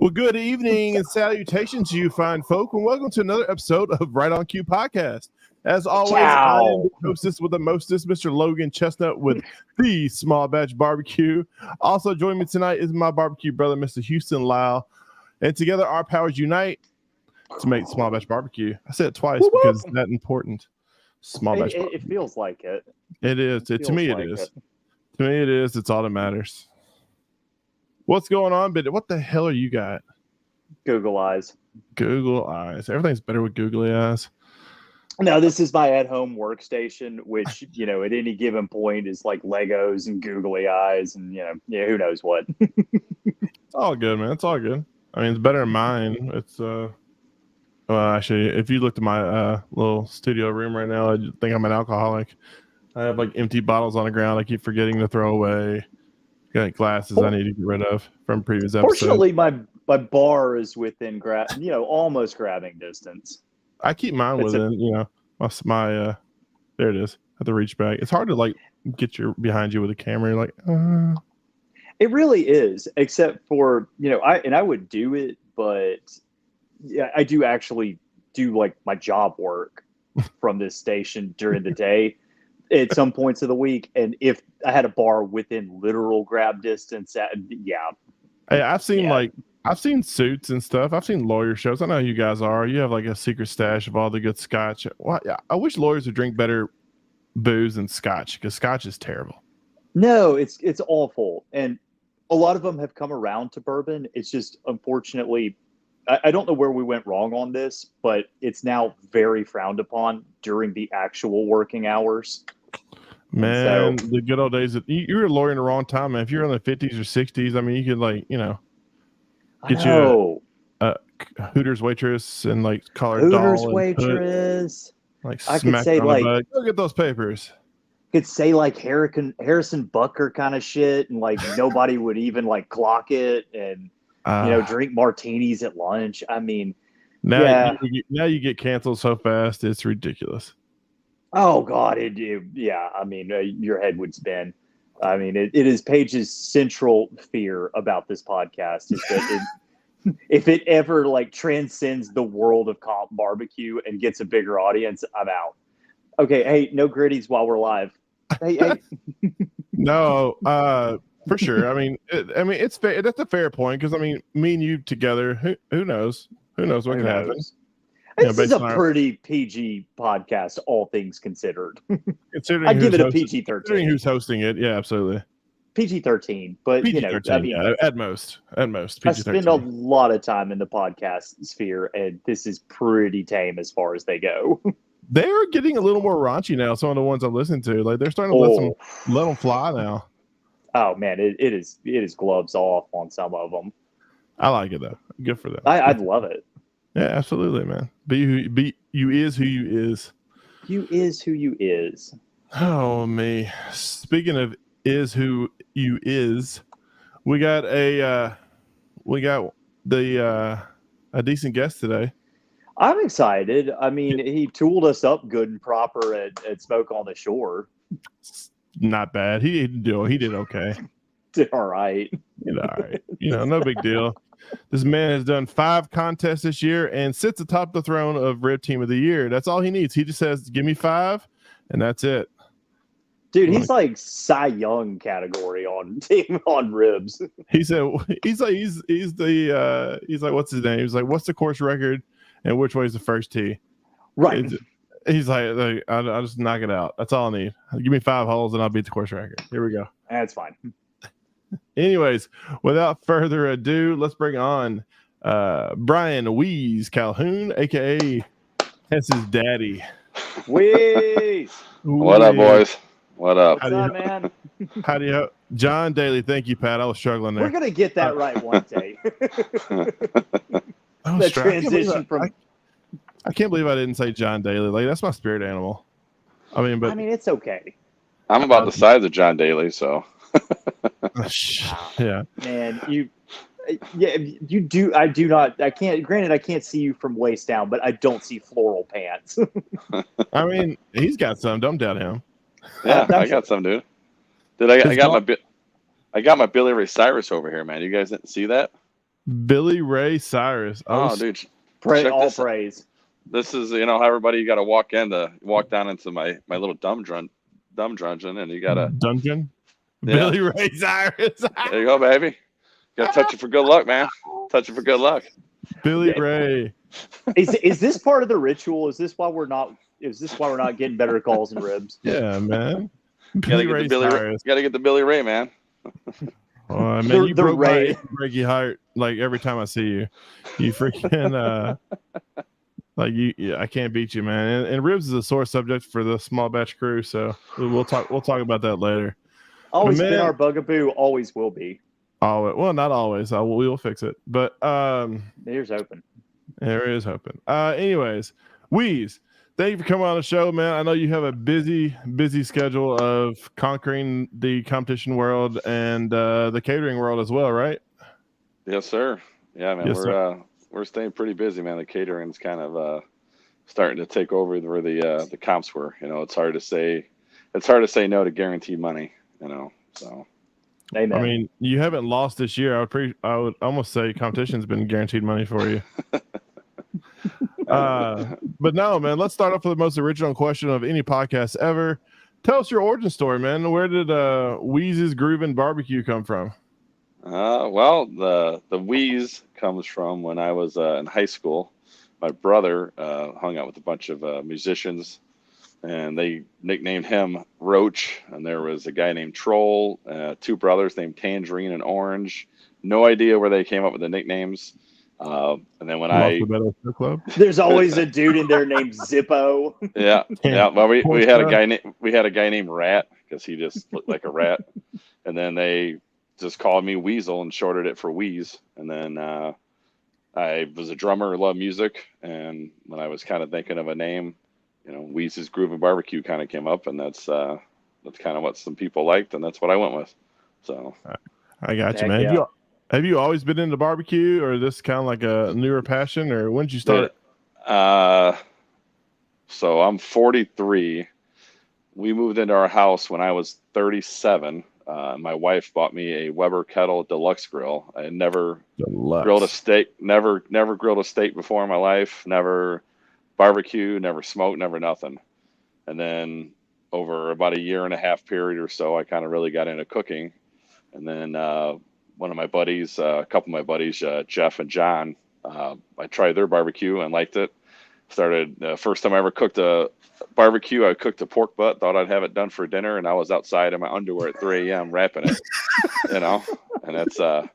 Well, good evening and salutations to you fine folk, and welcome to another episode of Right on Cue Podcast. As always, I am the hostess with the mostest, Mr. Logan Chestnut with the Small Batch Barbecue. Also joining me tonight is my barbecue brother, Mr. Houston Lyle. And together our powers unite to make Small Batch Barbecue. I said it twice because it's that important. Small Batch Barbecue. It feels like it. It is. To me, it is. To me, it is. It's all that matters. What's going on, but what the hell are you got? Google Eyes. Google Eyes. Everything's better with googly eyes. Now, this is my at-home workstation, which, at any given point is like Legos and googly eyes and, who knows what. It's all good, man. It's all good. I mean, it's better than mine. It's, well, actually, if you looked at my little studio room right now, I think I'm an alcoholic. I have like empty bottles on the ground I keep forgetting to throw away. Got glasses I need to get rid of from previous episodes. Fortunately, my bar is within almost grabbing distance. I keep mine within, my there it is. I have to reach back. It's hard to like get behind you with a camera. You're like, It really is, except for I would do it, but yeah, I do actually do like my job work from this station during the day. At some points of the week, and if I had a bar within literal grab distance, Hey, I've seen suits and stuff. I've seen lawyer shows. I know who you guys are. You have like a secret stash of all the good scotch. Well, yeah, I wish lawyers would drink better booze than scotch because scotch is terrible. No, it's awful, and a lot of them have come around to bourbon. It's just unfortunately, I don't know where we went wrong on this, but it's now very frowned upon during the actual working hours. Man, the good old days. You were a lawyer in the wrong time, man. If you're in the 50s or 60s, I mean, you could get you a Hooters waitress and like collar Hooters doll waitress. I could say like, go get those papers. Could say like Harrison Bucker kind of shit, and like nobody would even like clock it, and drink martinis at lunch. I mean, now you get canceled so fast, it's ridiculous. Oh God, I mean, your head would spin. I mean, it is Paige's central fear about this podcast is that if it ever like transcends the world of comp barbecue and gets a bigger audience, I'm out. Okay, hey, no gritties while we're live. Hey. No, for sure. I mean, it's fair. That's a fair point because I mean, me and you together, who knows? Who knows what can happen? This is a pretty PG podcast, all things considered. Considering I'd give it a PG-13. Considering who's hosting it, yeah, absolutely. PG-13, but PG-13, at most PG-13. I spend a lot of time in the podcast sphere, and this is pretty tame as far as they go. They're getting a little more raunchy now. Some of the ones I'm listening to, like they're starting to let them fly now. Oh man, it is gloves off on some of them. I like it though. Good for them. I'd love it. Yeah, absolutely, man. You is who you is. You is who you is. Oh me. Speaking of is who you is, we got a decent guest today. I'm excited. I mean, he tooled us up good and proper at Smoke on the Shore. Not bad. He did okay. Did all right. Did all right. No big deal. This man has done 5 contests this year and sits atop the throne of Rib Team of the Year. That's all he needs. He just says, "Give me 5," and that's it. Dude, he's like Cy Young category on ribs. He's like, what's his name? He's like, what's the course record and which way is the first tee? Right. He's like, I'll just knock it out. That's all I need. Give me 5 holes and I'll beat the course record. Here we go. That's fine. Anyways, without further ado, let's bring on Brian Weeeeeeez Calhoun, aka Hess's daddy. Weeeeeeez. What up, boys? What up? What's up, man? How do you John Daly? Thank you, Pat. I was struggling there. We're gonna get that right one day. The transition from I can't believe I didn't say John Daly. Like that's my spirit animal. I mean, it's okay. I'm about the size of John Daly, so. Yeah. Man, you do. I do not. I can't. Granted, I can't see you from waist down, but I don't see floral pants. I mean, he's got some. Don't doubt him. Yeah, I got some, dude. I got my Billy Ray Cyrus over here, man. You guys didn't see that? Billy Ray Cyrus. Oh, dude, Pray check all this. praise. This is how everybody got to walk down into my little dumb dungeon, and you gotta Dungeon. Yeah. Billy Ray Cyrus. There you go, baby. Got to touch it for good luck, man. Touch it for good luck. Billy Ray. Is this part of the ritual? Is this why we're not getting better calls and ribs? Yeah, man. Gotta get the Billy Ray, man. Oh, man, you broke my Reggie heart like every time I see you. You freaking I can't beat you, man. And ribs is a sore subject for the small batch crew, so we'll talk about that later. Always been our bugaboo, always will be. Well, not always. We will fix it. But here's hoping. There is hoping. Anyways, Weeeeeeez, thank you for coming on the show, man. I know you have a busy schedule of conquering the competition world and the catering world as well, right? Yes, sir. Yeah, man. We're staying pretty busy, man. The catering's kind of starting to take over where the comps were. It's hard to say no to guaranteed money. So. Amen. I mean, you haven't lost this year. I would almost say competition's been guaranteed money for you. But no, man, let's start off with the most original question of any podcast ever. Tell us your origin story, man. Where did Weeeeeeez's Groovin' Barbecue come from? Well, the Weeeeeeez comes from when I was in high school. My brother hung out with a bunch of musicians, and they nicknamed him Roach. And there was a guy named Troll, two brothers named Tangerine and Orange. No idea where they came up with the nicknames. And then when there's always a dude in there named Zippo. Yeah. Well, we had a guy named Rat because he just looked like a rat. And then they just called me Weasel and shorted it for Weeeeeeez. And then I was a drummer, loved music, and when I was kind of thinking of a name, Weeeeeeez's Groovin' Barbecue kind of came up, and that's kind of what some people liked, and that's what I went with. So I got you, man. Yeah. Have you always been into barbecue, or is this kind of like a newer passion, or when did you start? So I'm 43. We moved into our house when I was 37. My wife bought me a Weber Kettle Deluxe grill. I had never grilled a steak, never grilled a steak before in my life, never barbecue, never smoked, never nothing. And then over about a 1.5 year period or so, I kind of really got into cooking. And then a couple of my buddies, Jeff and John, I tried their barbecue and liked it. Started first time I ever cooked a barbecue, I cooked a pork butt, thought I'd have it done for dinner, and I was outside in my underwear at 3 a.m. wrapping it, and that's I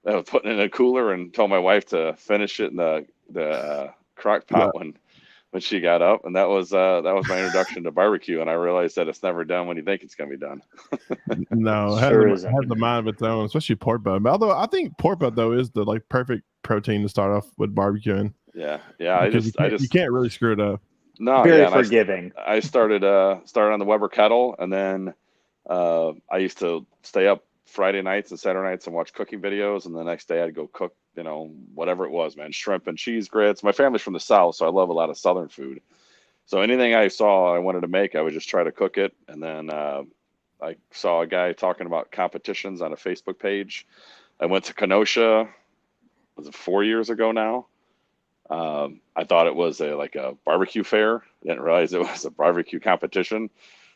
was putting it in a cooler and told my wife to finish it in the crock pot when she got up, and that was my introduction to barbecue, and I realized that it's never done when you think it's gonna be done. No, it has the mind of its own, especially pork butt. Although I think pork butt though is the perfect protein to start off with barbecuing. Yeah. You can't really screw it up. No, very forgiving. I started on the Weber Kettle, and then I used to stay up Friday nights and Saturday nights and watch cooking videos, and the next day I'd go cook, whatever it was, man, shrimp and cheese grits. My family's from the South, so I love a lot of Southern food. So anything I saw I wanted to make, I would just try to cook it. And then I saw a guy talking about competitions on a Facebook page. I went to Kenosha, was it 4 years ago now? I thought it was a barbecue fair. I didn't realize it was a barbecue competition.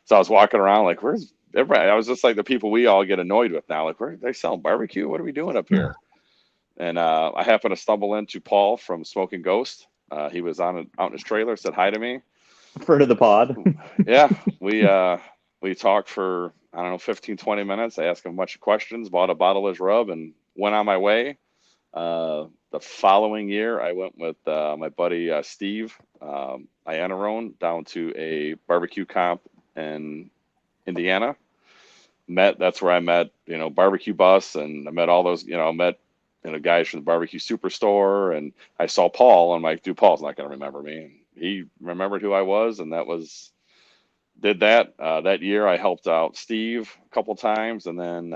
So I was walking around like, where's everybody? I was just like the people we all get annoyed with now. Like, where are they selling barbecue? What are we doing up here? And I happened to stumble into Paul from Smoking Ghost. He was out in his trailer, said hi to me. Friend of the pod. Yeah, we talked for 15, 20 minutes. I asked him a bunch of questions, bought a bottle of his rub, and went on my way. The following year, I went with my buddy Steve Iannarone down to a barbecue comp in Indiana. That's where I met Barbecue Bus, and I met all those guys from the Barbecue Superstore, and I saw Paul. I'm like, dude, Paul's not going to remember me. And he remembered who I was, and did that. That year I helped out Steve a couple times, and then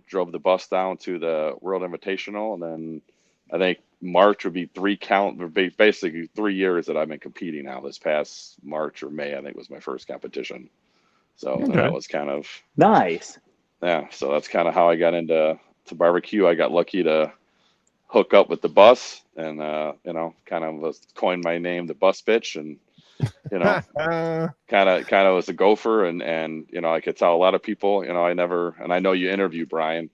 drove the bus down to the World Invitational, and then I think March would be basically 3 years that I've been competing now. This past March or May, I think, was my first competition. So that was kind of nice. Yeah, so that's kind of how I got into barbecue. I got lucky to hook up with the bus, and kind of was coined my name, the bus bitch, and kind of was a gopher, and I could tell a lot of people, and I know you interviewed Brian,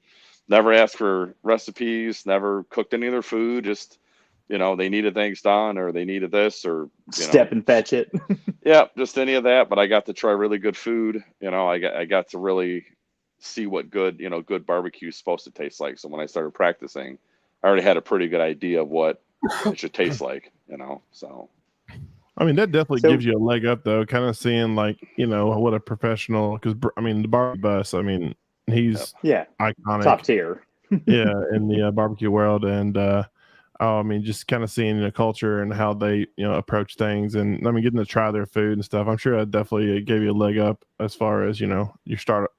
never asked for recipes, never cooked any of their food, just they needed things done, or they needed this, or step and fetch it. Yeah, just any of that. But I got to try really good food. I got to really see what good barbecue is supposed to taste like. So when I started practicing, I already had a pretty good idea of what it should taste like. So. I mean, that definitely gives you a leg up, though. Kind of seeing what a professional, because the barbecue bus. I mean, he's iconic, top tier. Yeah, in the barbecue world, and just kind of seeing the culture and how they approach things, and getting to try their food and stuff. I'm sure that definitely gave you a leg up as far as you're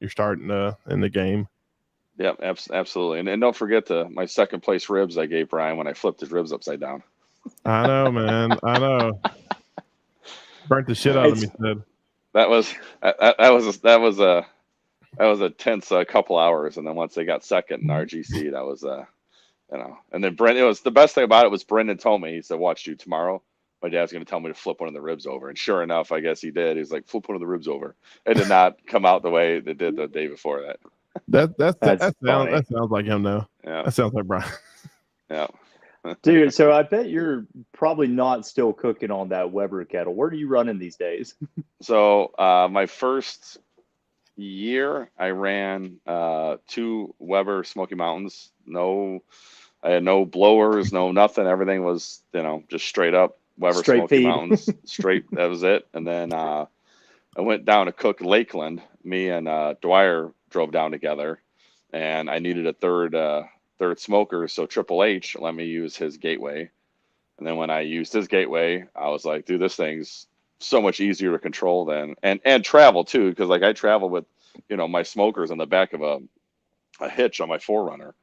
starting in the game. Yeah, absolutely, and don't forget my second place ribs I gave Brian when I flipped his ribs upside down. I know, man. I know. Burnt the shit out of me, Sid. That was a tense couple hours, and then once they got second in RGC, that was and then Brendan. It was the best thing about it was Brendan told me, he said, "Watch you tomorrow. My dad's going to tell me to flip one of the ribs over," and sure enough, I guess he did. He's like, "Flip one of the ribs over." It did not come out the way it did the day before that. That sounds like him, though. Yeah, that sounds like Brian. Yeah. Dude, so I bet you're probably not still cooking on that Weber kettle. Where are you running these days? So my first year, I ran 2 Weber Smoky Mountains. I had no blowers, no nothing. Everything was just straight up Weber Smoky Mountains. Straight, that was it. And then I went down to cook Lakeland. Me and Dwyer drove down together, and I needed a third smoker, so Triple H let me use his Gateway. And then when I used his Gateway, I was like, dude, this thing's so much easier to control than and travel too, because I travel with my smokers on the back of a hitch on my 4Runner.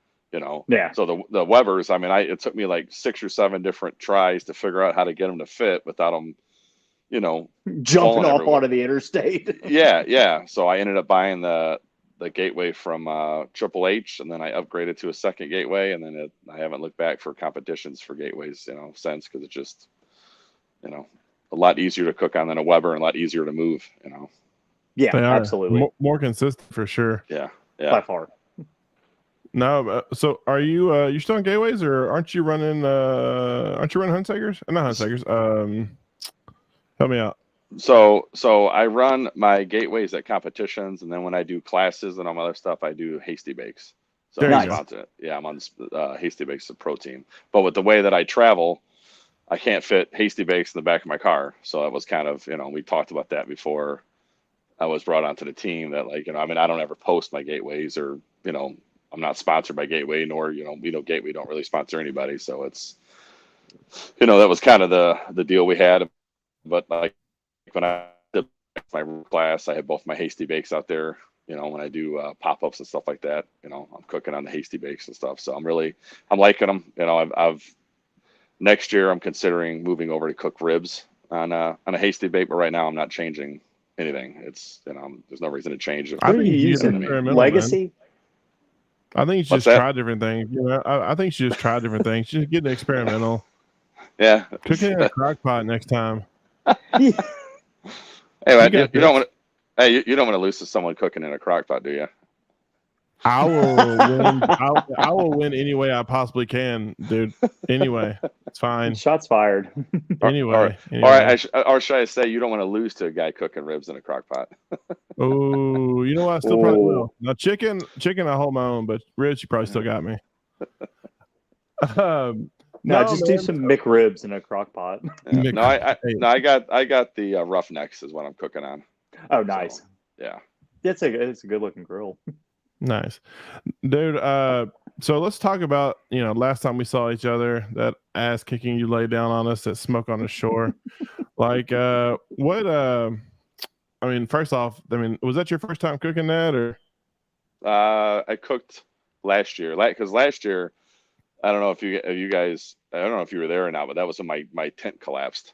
Yeah. So the Webers, it took me like 6 or 7 different tries to figure out how to get them to fit without them jumping off onto the interstate. yeah. So I ended up buying the Gateway from Triple H, and then I upgraded to a second Gateway, and then I haven't looked back for competitions for Gateways since, because it's just a lot easier to cook on than a Weber, and a lot easier to move. Yeah, absolutely. More consistent for sure. Yeah, by far. No, so are you you still on Gateways, or aren't you running Huntsagers? Not Huntsagers. Help me out. So I run my Gateways at competitions, and then when I do classes and all my other stuff, I do Hasty Bakes. So I'm on Hasty Bakes, the pro team. But with the way that I travel, I can't fit Hasty Bakes in the back of my car. So it was kind of, we talked about that before I was brought onto the team, that I don't ever post my Gateways, or I'm not sponsored by Gateway, nor Gateway don't really sponsor anybody. So it's that was kind of the deal we had. But when I did my class, I had both my Hasty Bakes out there. When I do pop-ups and stuff like that, I'm cooking on the Hasty Bakes and stuff. So I'm liking them. I've next year I'm considering moving over to cook ribs on a Hasty Bake, but right now I'm not changing anything. It's there's no reason to change it. What are you using? Legacy? Man. I think you should just try different things. I think you should just try different things. Just get experimental. Yeah, cooking in a crock pot next time. Hey, man, you don't want to. Hey, you don't want to lose to someone cooking in a crock pot, do you? I will win. I will win any way I possibly can, dude. Anyway, it's fine. Shots fired. Anyway. Or should I say you don't want to lose to a guy cooking ribs in a crock pot? Oh, you know what? I still probably will. Now, chicken, I hold my own, but ribs, you probably still got me. Just do some McRibs in a crock pot. Yeah. I got the Roughnecks is what I'm cooking on. Oh, nice. So, yeah. It's a good looking grill. Nice, dude. So let's talk about last time we saw each other, that ass kicking you laid down on us at Smoke on the Shore. What? First off, was that your first time cooking that, or? I cooked last year. Because last year, I don't know if you guys, I don't know if you were there or not, but that was when my tent collapsed.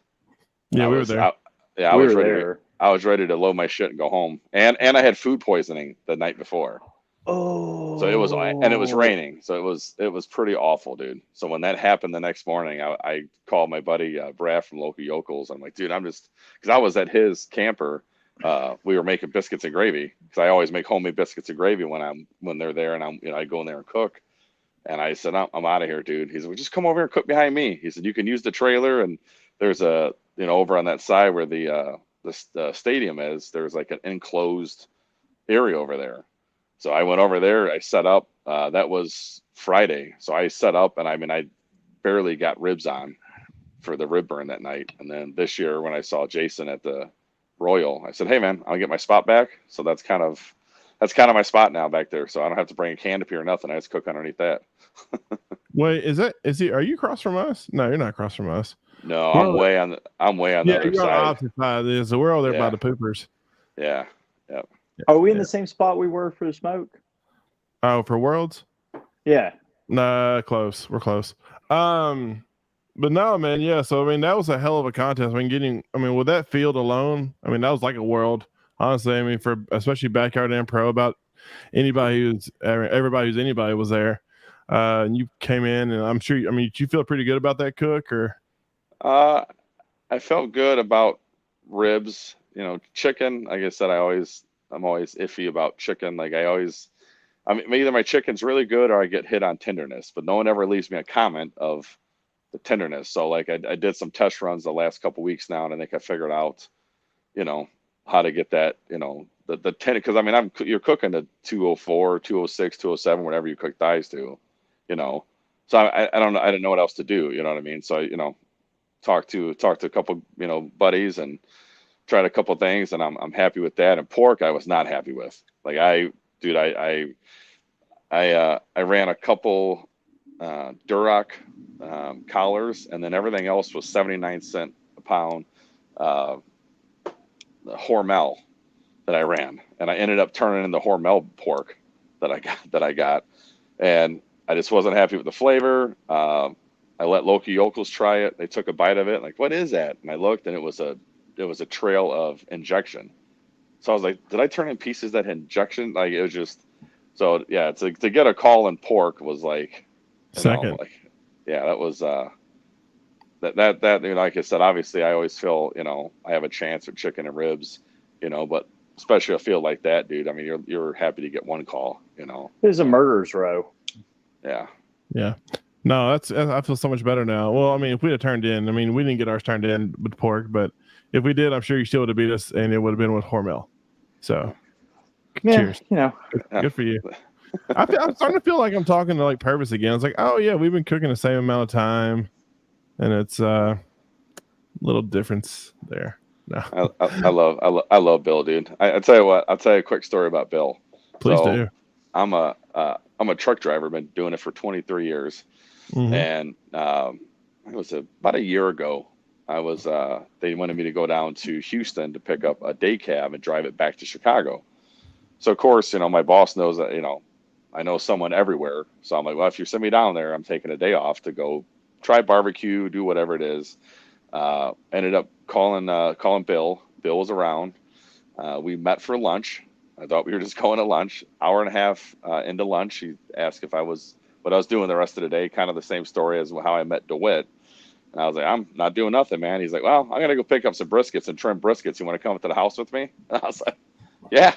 Yeah, we were there. I was ready. I was ready to load my shit and go home, and I had food poisoning the night before. Oh. So it was, and it was raining, so it was pretty awful, dude. So when that happened the next morning, I called my buddy Brad from Local Yokels. I'm like, dude, I'm just because I was at his camper. We were making biscuits and gravy because I always make homemade biscuits and gravy when they're there, and I go in there and cook. And I said, I'm out of here, dude. He said, well, just come over here and cook behind me. He said, you can use the trailer, and there's over on that side where the stadium is, there's like an enclosed area over there. So I went over there, I set up, that was Friday. So I set up, and I barely got ribs on for the rib burn that night. And then this year when I saw Jason at the Royal, I said, hey man, I'll get my spot back. So that's kind of my spot now back there. So I don't have to bring a canopy or nothing. I just cook underneath that. Wait, are you across from us? No, you're not across from us. No, I'm way on the other you're side. on the opposite side. So we're over there by the poopers. Yeah. Yep. Are we in the same spot we were for the smoke? Oh, for Worlds? Yeah. Nah, close. We're close. But no, man, yeah. So that was a hell of a contest. With that field alone, that was like a world. Honestly, for especially backyard and pro, about everybody who's anybody was there. And you came in, and I'm sure. Did you feel pretty good about that cook, or? I felt good about ribs. Chicken. Like I said, I'm always iffy about chicken. Like either my chicken's really good or I get hit on tenderness, but no one ever leaves me a comment of the tenderness. So like I did some test runs the last couple weeks now, and I think I figured out, how to get that, the tender, because you're cooking to 204, 206, 207, whatever you cook thighs to, So I don't know, I didn't know what else to do, you know what I mean? So talked to a couple buddies and tried a couple things, and I'm happy with that. And pork I was not happy with. Like I ran a couple Duroc collars, and then everything else was 79 cents a pound Hormel that I ran, and I ended up turning in the Hormel pork that I got, and I just wasn't happy with the flavor. I let Local Yokels try it. They took a bite of it, like, what is that? And I looked, and it was a trail of injection. So I was like, did I turn in pieces that had injection? Like, it was just, so yeah, to get a call in pork was like, second. That was, that like I said, obviously I always feel, I have a chance with chicken and ribs, but especially a field like that, dude. You're happy to get one call, There's a murderer's row. Yeah. Yeah. No, I feel so much better now. Well, if we'd have turned in, we didn't get ours turned in with pork, but if we did, I'm sure you still would have beat us, and it would have been with Hormel. So, cheers. Good for you. I'm starting to feel like I'm talking to like Purvis again. It's like, oh yeah, we've been cooking the same amount of time, and it's a little difference there. No, I love Bill, dude. I tell you what, I'll tell you a quick story about Bill. Please do. I'm a truck driver. Been doing it for 23 years. Mm-hmm. And it was about a year ago. They wanted me to go down to Houston to pick up a day cab and drive it back to Chicago. So of course, my boss knows that, I know someone everywhere. So I'm like, well, if you send me down there, I'm taking a day off to go try barbecue, do whatever it is. Ended up calling Bill. Bill was around. We met for lunch. I thought we were just going to lunch. Hour and a half into lunch, he asked what I was doing the rest of the day. Kind of the same story as how I met DeWitt. And I was like, I'm not doing nothing, man. He's like, well, I'm going to go pick up some briskets and trim briskets. You want to come to the house with me? And I was like, yeah,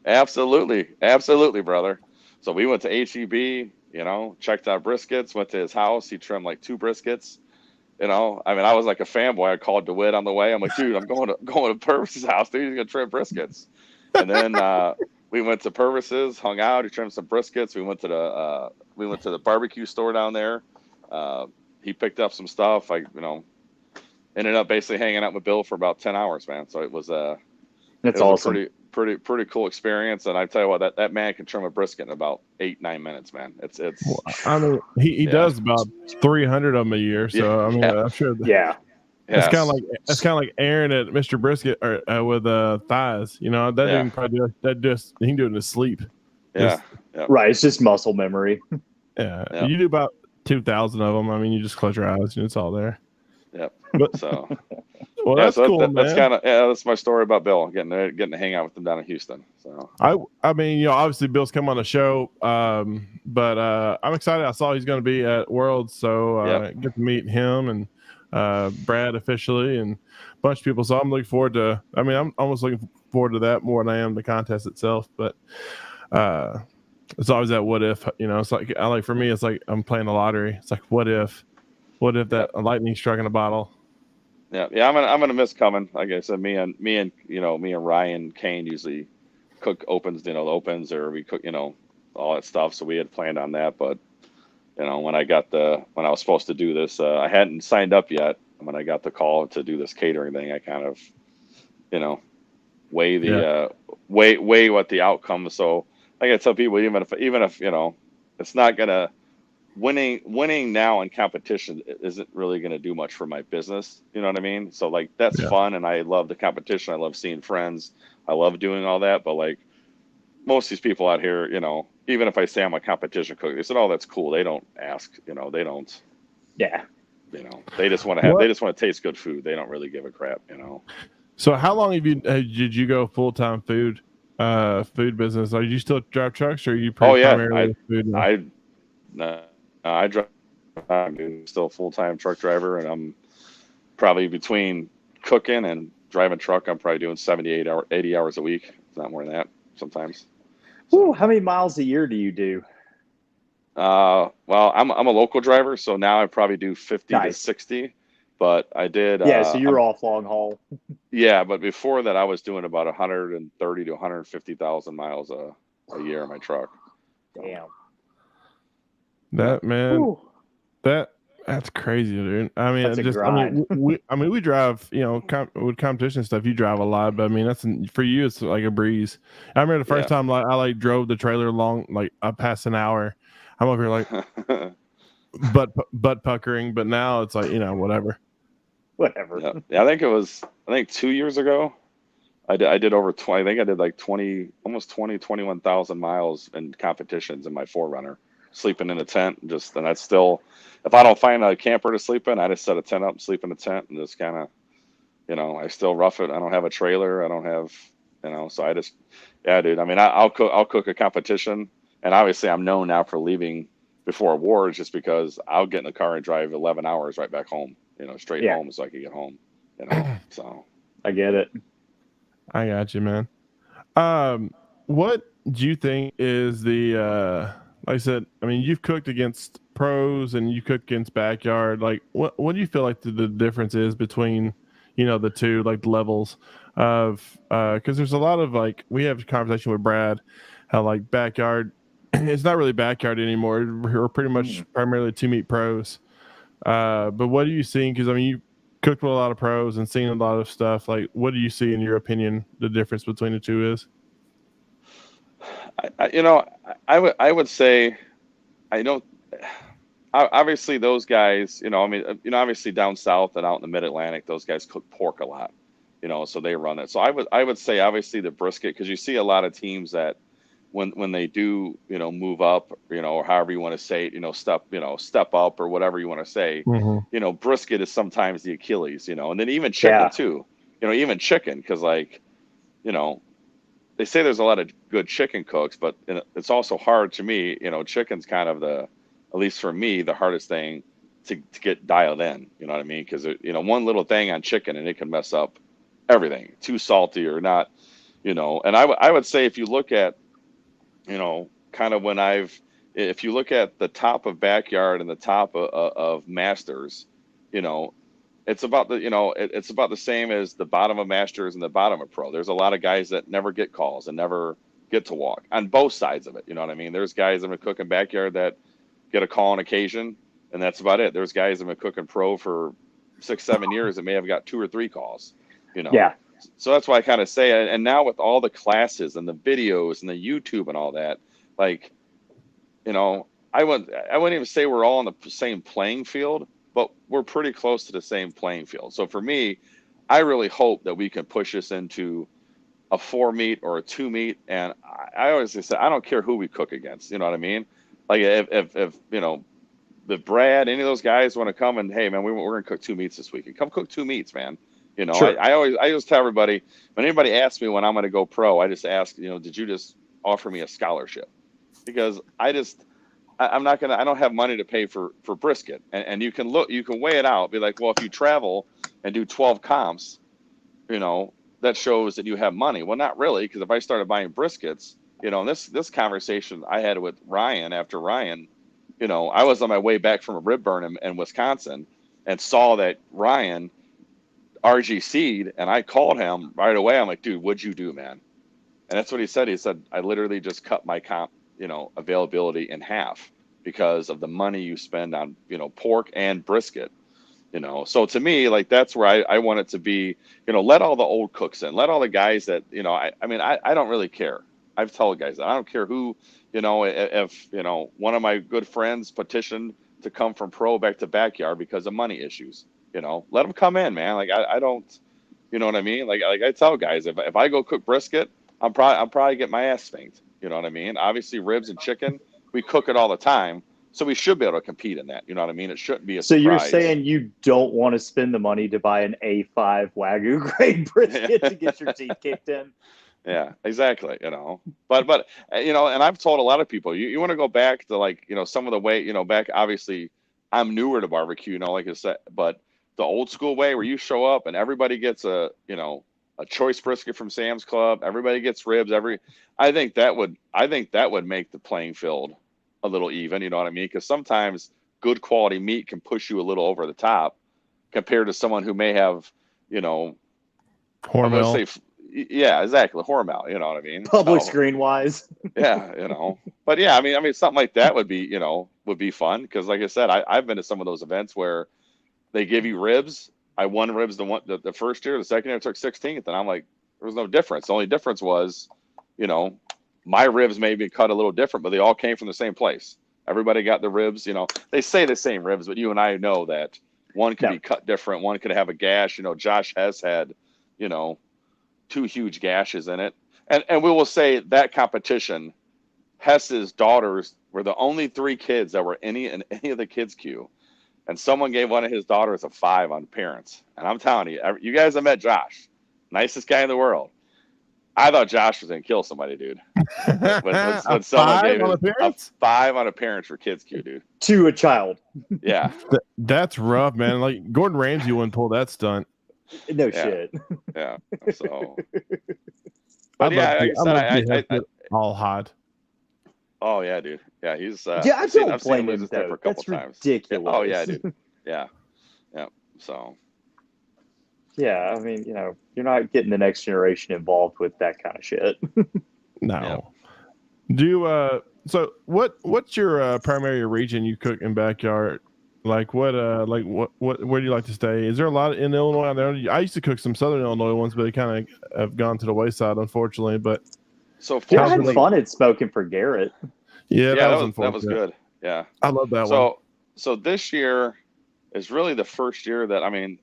absolutely. Absolutely, brother. So we went to HEB, checked out briskets, went to his house. He trimmed like 2 briskets. I was like a fanboy. I called DeWitt on the way. I'm like, dude, I'm going to Purvis's house, dude. He's going to trim briskets. And then we went to Purvis's, hung out. He trimmed some briskets. We went to the barbecue store down there. He picked up some stuff. I ended up basically hanging out with Bill for about 10 hours, man. So it was that's awesome. A pretty cool experience. And I tell you what, that man can trim a brisket in about 8-9 minutes, man. It's he does about 300 of them a year. So I'm sure. It's kind of like Aaron at Mr. Brisket with thighs. That didn't probably do that. Just he can do it in his sleep. Yeah. Right. It's just muscle memory. Yeah. You do about 2,000 of them. You just close your eyes and it's all there. Yep. But, So, well, yeah, that's so cool, that's man. kind of, that's my story about Bill getting to hang out with him down in Houston. So, I mean, obviously Bill's come on the show, but I'm excited. I saw he's going to be at Worlds, so yep. get to meet him and Brad officially and a bunch of people. So I'm looking forward to. I mean, I'm almost looking forward to that more than I am the contest itself. But it's always that what if. It's like for me, it's like I'm playing the lottery. It's like what if that lightning struck in a bottle. Yeah. I'm gonna miss coming. Like I said, me and Ryan Kane usually cook opens, the opens, or we cook, all that stuff. So we had planned on that, but when I was supposed to do this, I hadn't signed up yet. When I got the call to do this catering thing, I kind of, weigh the weigh what the outcome is. So like I tell people, even if it's not gonna winning now in competition isn't really gonna do much for my business. You know what I mean? So like that's fun, and I love the competition. I love seeing friends. I love doing all that. But like most of these people out here, even if I say I'm a competition cook, they said, "Oh, that's cool." They don't ask. They don't. Yeah. They just want to have. They just want to taste good food. They don't really give a crap. So how long did you go full-time food business? Are you still drive trucks, or are you Oh yeah, primarily food now? I drive. I'm still a full-time truck driver, and I'm probably between cooking and driving truck. I'm probably doing 80 hours a week. It's not more than that sometimes. Ooh, how many miles a year do you do? Well, I'm a local driver, so now I probably do 50 to 60. But I did. Yeah, so you're off long haul. Yeah, but before that, I was doing about 130 to 150,000 miles a year in my truck. Damn. That man, Ooh. that's crazy, dude. I mean, That's a grind. we drive, with competition stuff. You drive a lot, but I mean, for you, it's like a breeze. I remember the first time I drove the trailer long, like past an hour. I'm over here like butt puckering, but now it's like whatever. Whatever. Yeah, I think 2 years ago, I did over 20. I think I did like almost 21,000 miles in competitions in my 4Runner, sleeping in a tent. And that's still, if I don't find a camper to sleep in, I just set a tent up and sleep in a tent and just kind of, I still rough it. I don't have a trailer. I don't have, so I just, yeah, dude. I mean, I'll cook a competition, and obviously I'm known now for leaving before awards just because I'll get in the car and drive 11 hours right back home, straight home so I can get home, so. I get it. I got you, man. What do you think is the like I said, I mean, you've cooked against pros and you cooked against backyard. Like what do you feel like the difference is between, the two, like levels of because there's a lot of like we have a conversation with Brad how like backyard it's not really backyard anymore. We're pretty much primarily two meat pros. But what are you seeing? Because I mean you cooked with a lot of pros and seen a lot of stuff. Like what do you see in your opinion the difference between the two is? I would say I don't. Obviously, those guys, obviously down south and out in the Mid Atlantic, those guys cook pork a lot, so they run it. So I would say obviously the brisket, because you see a lot of teams that when they do move up, or however you want to say it, step up or whatever you want to say, brisket is sometimes the Achilles, and then even chicken too, even chicken, because like they say there's a lot of good chicken cooks, but it's also hard to me. Chicken's kind of at least for me, the hardest thing to get dialed in. You know what I mean? Because one little thing on chicken and it can mess up everything. Too salty or not. And I would say if you look at, kind of if you look at the top of backyard and the top of masters, it's about it's about the same as the bottom of masters and the bottom of pro. There's a lot of guys that never get calls and never get to walk on both sides of it. You know what I mean? There's guys in the cooking backyard that get a call on occasion, and that's about it. There's guys that have been cooking pro for 6-7 years that may have got 2 or 3 calls. Yeah. So that's why I kind of say, and now with all the classes and the videos and the YouTube and all that, like, I wouldn't even say we're all on the same playing field, but we're pretty close to the same playing field. So for me, I really hope that we can push this into a 4 meat or a 2 meat. And I always say, I don't care who we cook against. You know what I mean? Like if Brad, any of those guys want to come and, hey man, we're going to cook 2 meats this weekend. Come cook 2 meats, man. You know, Sure. I always tell everybody, when anybody asks me when I'm going to go pro, I just ask, you know, did you just offer me a scholarship? Because I'm not going to, I don't have money to pay for brisket. And you can weigh it out, be like, well, if you travel and do 12 comps, you know, that shows that you have money. Well, not really, because if I started buying briskets, you know, and this conversation I had with Ryan after Ryan, you know, I was on my way back from a rib burn in Wisconsin and saw that Ryan RGC'd, and I called him right away. I'm like, dude, what'd you do, man? And that's what he said. He said, I literally just cut my comp, you know, availability in half because of the money you spend on, you know, pork and brisket. You know, so to me, like, that's where I want it to be, you know, let all the old cooks in, let all the guys that, you know, I mean, I don't really care. I've told guys that I don't care who, you know, if, you know, one of my good friends petitioned to come from pro back to backyard because of money issues, you know, let them come in, man. Like, I don't, you know what I mean? Like I tell guys, if I go cook brisket, I'm probably get my ass spanked. You know what I mean? Obviously ribs and chicken, we cook it all the time. So we should be able to compete in that. You know what I mean? It shouldn't be a surprise. So you're saying you don't want to spend the money to buy an A5 Wagyu grade brisket to get your teeth kicked in? Yeah, exactly. You know, but you know, and I've told a lot of people, you want to go back to, like, you know, some of the way, you know, back, obviously I'm newer to barbecue, you know, like I said, but the old school way where you show up and everybody gets a, you know, a choice brisket from Sam's Club, everybody gets ribs, I think that would make the playing field a little even, you know what I mean? Because sometimes good quality meat can push you a little over the top compared to someone who may have, you know, Hormel. Yeah, exactly, Hormel, you know what I mean? Public screen wise. Yeah, you know, but yeah, I mean, something like that would be, you know, would be fun because, like I said, I've been to some of those events where they give you ribs. I won ribs the first year, the second year I took 16th, and I'm like, there was no difference. The only difference was, you know, my ribs may be cut a little different, but they all came from the same place. Everybody got the ribs, you know, they say the same ribs, but you and I know that one could be cut different. One could have a gash. You know, Josh has had, you know, 2 huge gashes in it. And we will say that competition, Hess's daughters were the only 3 kids that were in any of the kids queue. And someone gave one of his daughters a 5 on parents. And I'm telling you, you guys have met Josh, nicest guy in the world. I thought Josh was going to kill somebody, dude. When someone gave a 5 on a parents for kids queue, dude. To a child. Yeah. That's rough, man. Like, Gordon Ramsay wouldn't pull that stunt. No shit. Yeah. So. But yeah, like I said, all hot. Oh yeah, dude. Yeah, he's. Yeah, I've seen him blame lose his temper a couple times. Ridiculous. Yeah. Oh yeah, dude. Yeah. Yeah. So. Yeah, I mean, you know, you're not getting the next generation involved with that kind of shit. No. Yeah. Do you, so what's your primary region you cook in backyard? Like what where do you like to stay? Is there a lot in Illinois out there? I used to cook some Southern Illinois ones, but they kind of have gone to the wayside, unfortunately. But so I had fun at smoking for Garrett. Yeah, that was good. Yeah, I love that one. So this year is really the first year that, I mean,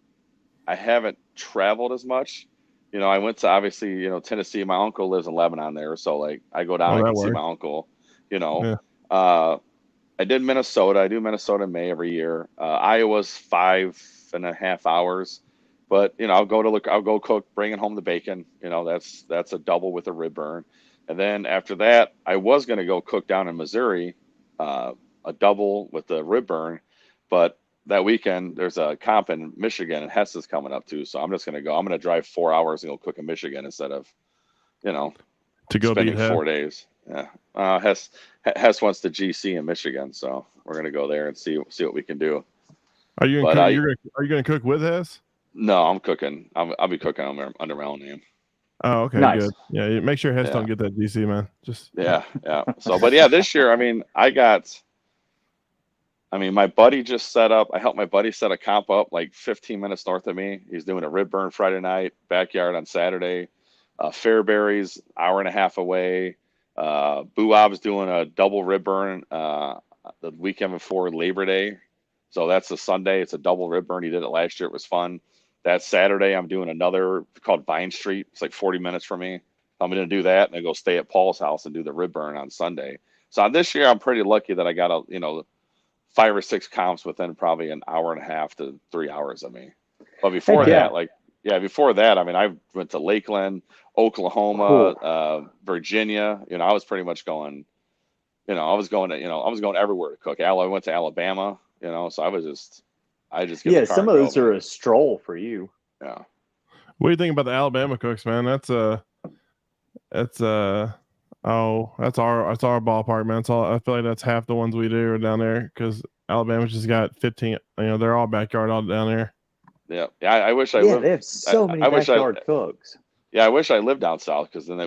I haven't traveled as much. You know, I went to, obviously, you know, Tennessee. My uncle lives in Lebanon there, so like I go down and see my uncle. You know, yeah. I did Minnesota. I do Minnesota in May every year. Iowa's 5.5 hours, but you know, I'll go cook, bringing home the bacon. You know, that's a double with a rib burn. And then after that, I was going to go cook down in Missouri, a double with the rib burn, but that weekend there's a comp in Michigan and Hess is coming up too. So I'm just going to go. I'm going to drive 4 hours and go cook in Michigan instead of, you know, to go spending 4 days. Yeah. Hess wants the GC in Michigan, so we're gonna go there and see what we can do. Are you gonna cook with Hess? No, I'm cooking. I'll be cooking under my own name. Oh, okay, nice. Good. Yeah, make sure Hess don't get that GC, man. Just yeah. So, but yeah, this year, I mean, my buddy just set up. I helped my buddy set a comp up like 15 minutes north of me. He's doing a rib burn Friday night, backyard on Saturday. Fairbury's hour and a half away. Buob's doing a double rib burn the weekend before Labor Day. So that's a Sunday. It's a double rib burn. He did it last year. It was fun. That Saturday, I'm doing another called Vine Street. It's like 40 minutes from me. I'm going to do that and then go stay at Paul's house and do the rib burn on Sunday. So this year, I'm pretty lucky that I got 5 or 6 comps within probably an hour and a half to 3 hours of me. But before that, before that, I mean, I went to Lakeland, Oklahoma, Virginia. I was pretty much going. I was going everywhere to cook. I went to Alabama. So I just get the car some of those are a stroll for you. Yeah. What do you think about the Alabama cooks, man? That's our ballpark, man. I feel like that's half the ones we do are down there because Alabama's just got 15. They're all backyard all down there. Yeah. I wish I lived. They have so many backyard cooks. Yeah, I wish I lived down south because then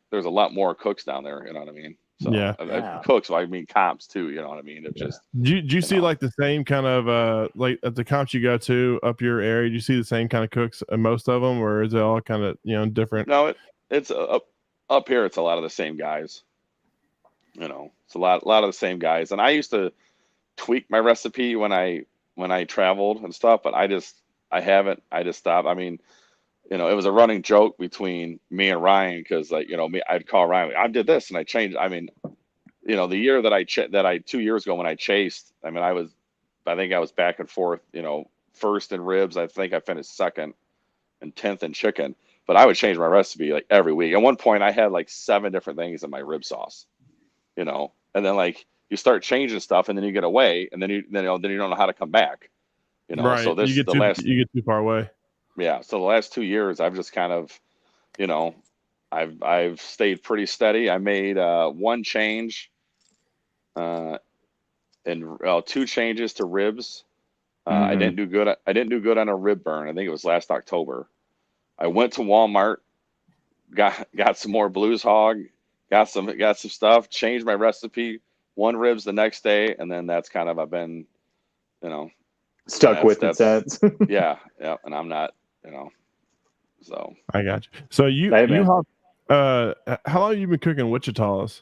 there's a lot more cooks down there. You know what I mean? So cooks, I mean comps too. You know what I mean? It's just. Do you see like the same kind of like at the comps you go to up your area? Do you see the same kind of cooks in most of them, or is it all kind of different? No, it's up here. It's a lot of the same guys. It's a lot of the same guys. And I used to tweak my recipe when I traveled and stuff, but I just stopped. I mean, it was a running joke between me and Ryan because I'd call Ryan, I did this and I changed. I mean, the year that 2 years ago when I chased, I mean, I think I was back and forth, first in ribs. I think I finished second and 10th in chicken, but I would change my recipe like every week. At one point I had like 7 different things in my rib sauce, and then like you start changing stuff and then you get away and then you don't know how to come back, Right. So you get too far away. Yeah. So the last 2 years, I've just kind of, I've stayed pretty steady. I made one change, and 2 changes to ribs. I didn't do good. I didn't do good on a rib burn. I think it was last October. I went to Walmart, got some more Blues Hog, got some stuff. Changed my recipe. 1 ribs the next day, and then that's kind of I've been, stuck with it since. yeah, and I'm not. So I got you. So how long have you been cooking Wichita's?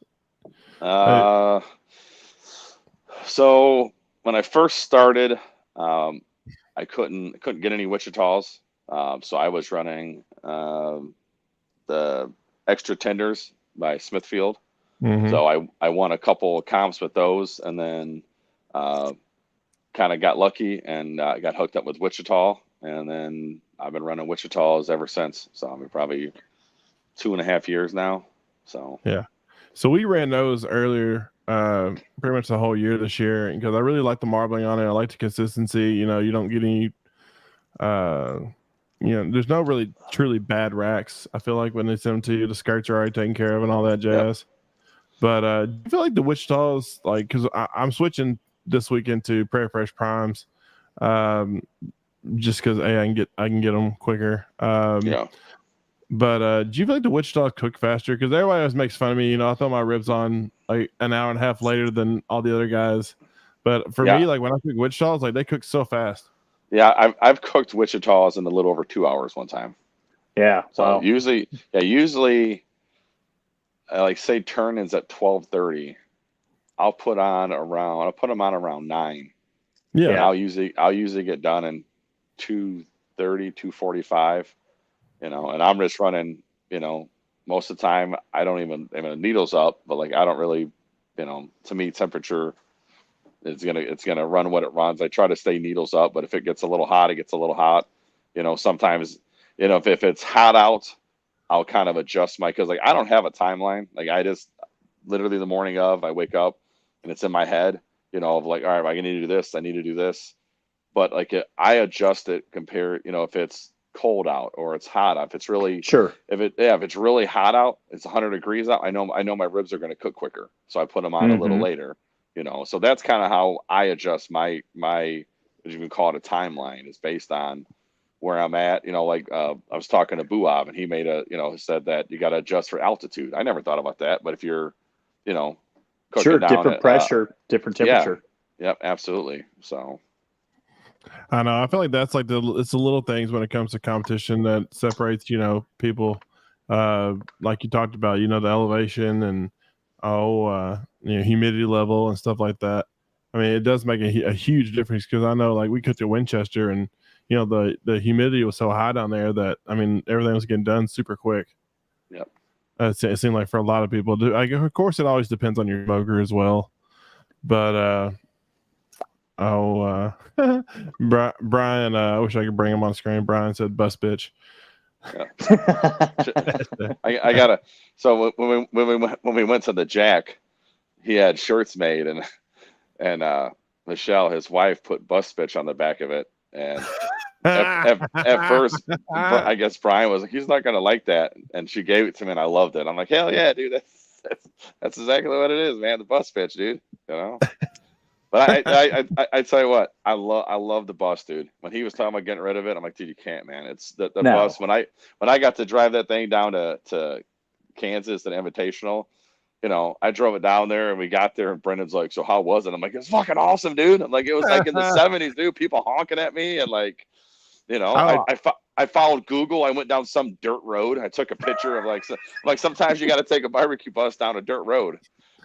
So when I first started, I couldn't get any Wichita's. So I was running the extra tenders by Smithfield. Mm-hmm. So I won a couple of comps with those, and then kind of got lucky and got hooked up with Wichita, and then I've been running Wichita's ever since. So I mean, probably 2.5 years now. So yeah. So we ran those earlier, pretty much the whole year this year, because I really like the marbling on it. I like the consistency. You don't get any. There's no really truly bad racks. I feel like when they send them to you, the skirts are already taken care of and all that jazz. Yep. But do you feel like the Wichita's, like, because I'm switching this weekend to Prairie Fresh Primes, just because I can get them quicker. Yeah. But do you feel like the Wichita cook faster? Because everybody always makes fun of me. I throw my ribs on like an hour and a half later than all the other guys. But for me, like when I cook Wichita's, like they cook so fast. Yeah, I've cooked Wichita's in a little over 2 hours one time. Yeah. So usually, like say turn-ins at 12:30. I'll put them on around 9. Yeah. And I'll usually get done in 2:30, 2:45. And I'm just running, most of the time I don't even, the needle's up, but like I don't really, to me temperature it's gonna run what it runs. I try to stay needles up, but if it gets a little hot, it gets a little hot. Sometimes, if it's hot out, I'll kind of adjust because like I don't have a timeline. Like I just literally the morning of I wake up and it's in my head, of like, all right, I need to do this, I need to do this. But like I adjust it compared, if it's cold out or it's hot out. If it's really if it's really hot out, it's 100 degrees out. I know my ribs are going to cook quicker, so I put them on a little later. So that's kind of how I adjust my as you can call it a timeline is based on where I'm at. Like I was talking to Buab and he made said that you got to adjust for altitude. I never thought about that, but if you're cooking down different pressure, different temperature. Yep, absolutely. So I know. I feel like that's like it's the little things when it comes to competition that separates, people. Like you talked about, the elevation and humidity level and stuff like that. I mean, it does make a huge difference because I know, like, we cooked at Winchester and the humidity was so high down there that everything was getting done super quick. Yep. It seemed like for a lot of people, of course, it always depends on your smoker as well. But Brian, I wish I could bring him on screen. Brian said bus bitch. Yeah. I gotta. So when we went to the Jack, he had shirts made, and Michelle, his wife, put bus bitch on the back of it. And at first, I guess Brian was like, he's not gonna like that, and she gave it to me, and I loved it. I'm like, hell yeah, dude, that's exactly what it is, man. The bus bitch, dude. You know. But I tell you what, I love the bus, dude. When he was talking about getting rid of it, I'm like, dude, you can't, man. It's the No. bus. When I got to drive that thing down to Kansas, an Invitational, you know, I drove it down there and we got there and Brendan's like, so how was it? I'm like, it's fucking awesome, dude. I'm like, it was like in the 70s, dude. People honking at me and like, you know, I followed Google. I went down some dirt road. I took a picture of like sometimes you got to take a barbecue bus down a dirt road,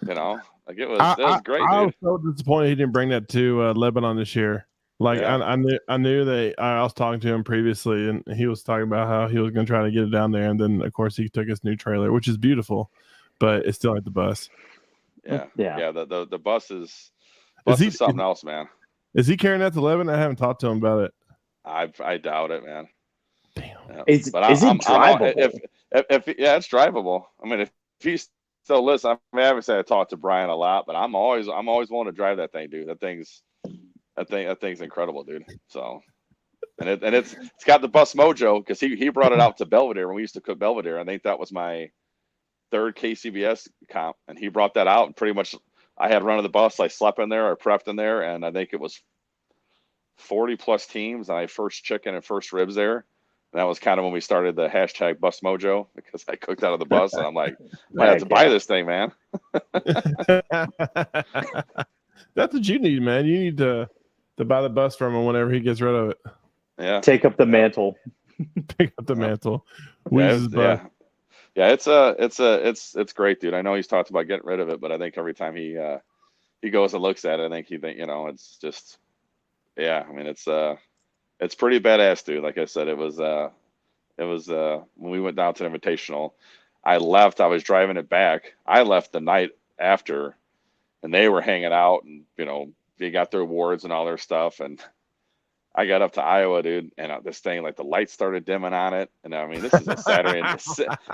you know. Like it was great, dude. I was so disappointed he didn't bring that to Lebanon this year. Like Yeah. I knew that I was talking to him previously, and he was talking about how he was going to try to get it down there, and then of course he took his new trailer, which is beautiful, but it's still like the bus. Yeah. The bus is he something else, man. Is he carrying that to Lebanon? I haven't talked to him about it. I doubt it, man. Damn. Yeah. Is it drivable? If it's drivable. I mean, if he's still listening, I mean, I haven't said I talked to Brian a lot, but I'm always willing to drive that thing, dude. That thing's incredible, dude. So, and it's got the bus mojo because he brought it out to Belvedere when we used to cook Belvedere. I think that was my third KCBS comp, and he brought that out, and pretty much I had run of the bus. I slept in there, I prepped in there, and I think it was 40 plus teams. And I first chicken and first ribs there. And that was kind of when we started the hashtag bus mojo because I cooked out of the bus, and I'm like, I have to buy this thing, man. That's what you need, man. You need to buy the bus from him whenever he gets rid of it. Yeah. Take up the mantle. Pick up the mantle. Yeah, it's great, dude. I know he's talked about getting rid of it, but I think every time he goes and looks at it, I think it's just, yeah. I mean, it's pretty badass, dude. Like I said, it was when we went down to the Invitational. I left. I was driving it back. I left the night after, and they were hanging out, and they got their awards and all their stuff, and I got up to Iowa, dude, and this thing, like the lights started dimming on it. And I mean, this is a Saturday,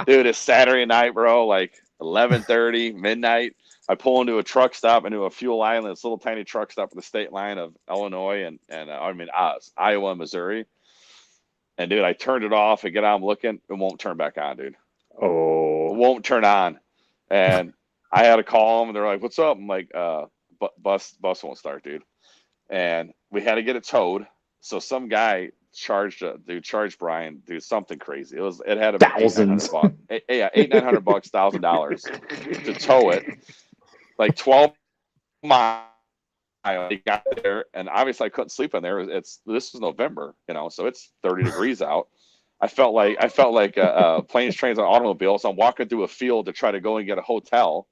dude, it's Saturday night, bro, like 11:30, midnight. I pull into a truck stop, into a fuel island, this little tiny truck stop at the state line of Illinois and Iowa and Missouri. And dude, I turned it off and get out, I'm looking, it won't turn back on, dude. Oh, it won't turn on. And I had to call them, and they're like, what's up? I'm like, bus won't start, dude. And we had to get it towed. So some guy charged Brian, something crazy. It had about thousands. $800-900, $1,000 to tow it, like 12 miles. He got there, and obviously I couldn't sleep in there. This was November, so it's 30 degrees out. I felt like planes, trains, and automobiles. So I'm walking through a field to try to go and get a hotel.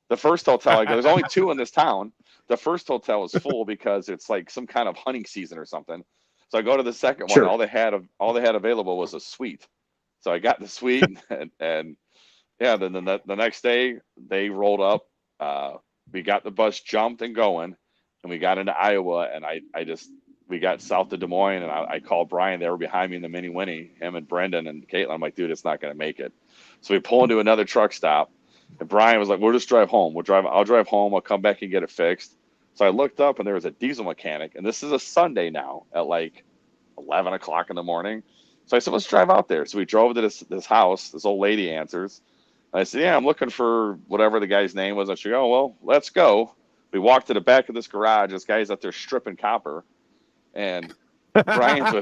The first hotel I go, there's only 2 in this town. The first hotel was full because it's like some kind of hunting season or something. So I go to the second one. All they had available was a suite. So I got the suite, and yeah. Then the next day they rolled up. We got the bus jumped and going, and we got into Iowa. And we got south of Des Moines, and I called Brian. They were behind me in the Mini Winnie, him and Brendan and Caitlin. I'm like, dude, it's not going to make it. So we pull into another truck stop, and Brian was like, we'll just drive home. I'll drive home. I'll come back and get it fixed. So I looked up, and there was a diesel mechanic, and this is a Sunday now at like 11 o'clock in the morning. So I said, let's drive out there. So we drove to this house. This old lady answers. And I said, yeah, I'm looking for whatever the guy's name was. And she goes, oh, well, let's go. We walked to the back of this garage. This guy's out there stripping copper. And Brian's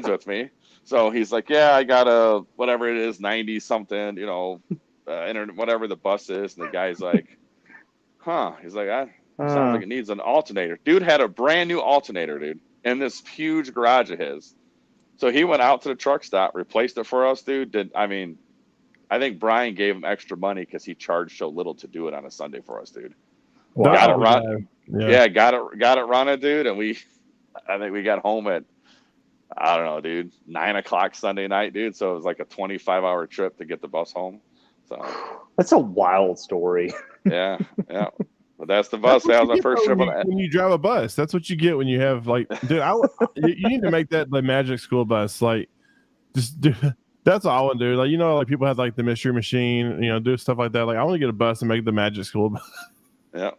with me. So he's like, yeah, I got a, whatever it is, 90 something, whatever the bus is. And the guy's like, huh. He's like, sounds like it needs an alternator. Dude had a brand new alternator, dude, in this huge garage of his. So he went out to the truck stop, replaced it for us, dude. I think Brian gave him extra money because he charged so little to do it on a Sunday for us, dude. Wow. Got it run. Yeah, got it running, dude. And I think we got home at, I don't know, dude, 9 o'clock Sunday night, dude. So it was like a 25-hour trip to get the bus home. So that's a wild story. Yeah. But that's the bus. That was my first trip on that. When you drive a bus, that's what you get when you have like, dude. You need to make that the magic school bus. Like, just do. That's all I want to do. Like, like people have like the mystery machine, do stuff like that. Like, I want to get a bus and make the magic school bus. Yeah.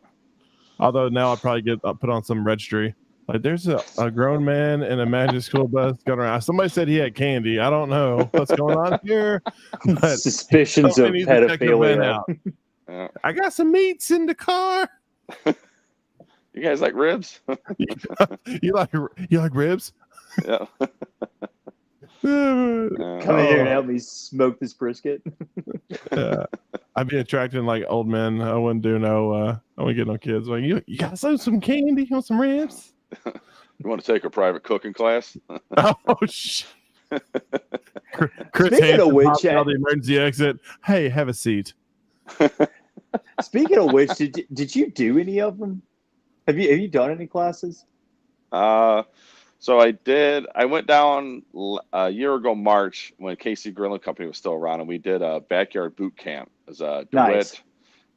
Although now I'll probably put on some registry. Like, there's a grown man in a magic school bus going around. Somebody said he had candy. I don't know what's going on here. But suspicions of pedophilia. Yeah. I got some meats in the car. You guys like ribs? you like ribs? Yeah. Come in here and help me smoke this brisket. I'd be attracting like old men. I wouldn't do no. I wouldn't get no kids. Like, you got some candy? You want some ribs? You want to take a private cooking class? Oh shit! Chris Speaking of which, out the emergency exit. Hey, have a seat. Speaking of which, did you do any of them? Have you done any classes? So I did. I went down a year ago, March, when Casey Grilling Company was still around, and we did a backyard boot camp as DeWitt, Nice.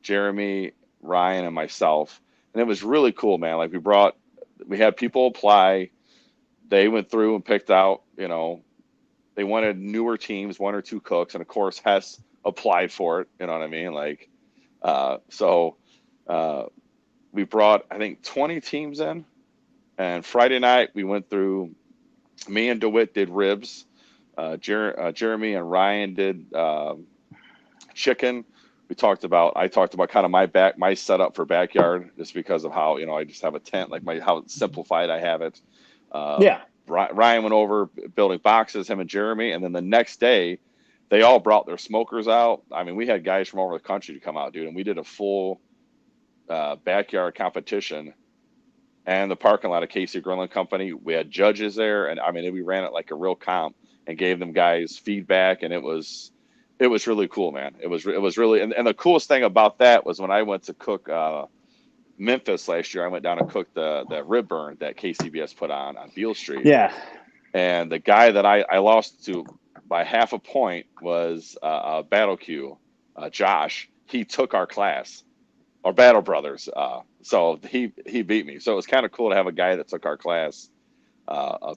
Jeremy, Ryan, and myself, and it was really cool, man. Like we had people apply. They went through and picked out. They wanted newer teams, 1 or 2 cooks, and of course Hess applied for it. You know what I mean? Like, so we brought, I think, 20 teams in. And Friday night, we went through, me and DeWitt did ribs. Jeremy and Ryan did chicken. I talked about kind of my setup for backyard, just because of how, I just have a tent, like how simplified I have it. Yeah. Ryan went over building boxes, him and Jeremy. And then the next day, they all brought their smokers out. I mean, we had guys from all over the country to come out, dude. And we did a full backyard competition. And the parking lot of Casey Grilling Company, we had judges there, and I mean, we ran it like a real comp and gave them guys feedback, and it was really cool, man. It was really, and the coolest thing about that was when I went to cook Memphis last year, I went down and cooked the rib burn that KCBS put on Beale Street. Yeah. And the guy that I lost to by half a point was Battle Q, Josh. He took our class, or Battle Brothers. So he beat me. So it was kind of cool to have a guy that took our class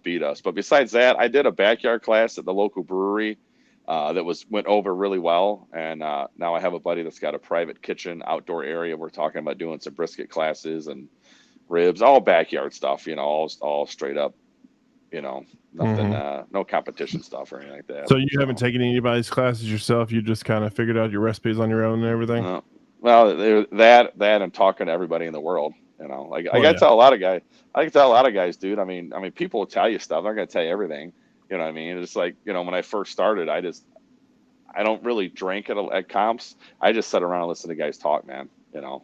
beat us. But besides that, I did a backyard class at the local brewery that went over really well. And now I have a buddy that's got a private kitchen outdoor area. We're talking about doing some brisket classes and ribs, all backyard stuff, all straight up, nothing, no competition stuff or anything like that. So you haven't taken anybody's classes yourself? You just kind of figured out your recipes on your own and everything? Well, that and talking to everybody in the world, like I gotta tell a lot of guys, dude. I mean, people will tell you stuff. They're not gonna tell you everything. You know what I mean? It's like, when I first started, I don't really drink at comps. I just sit around and listen to guys talk, man.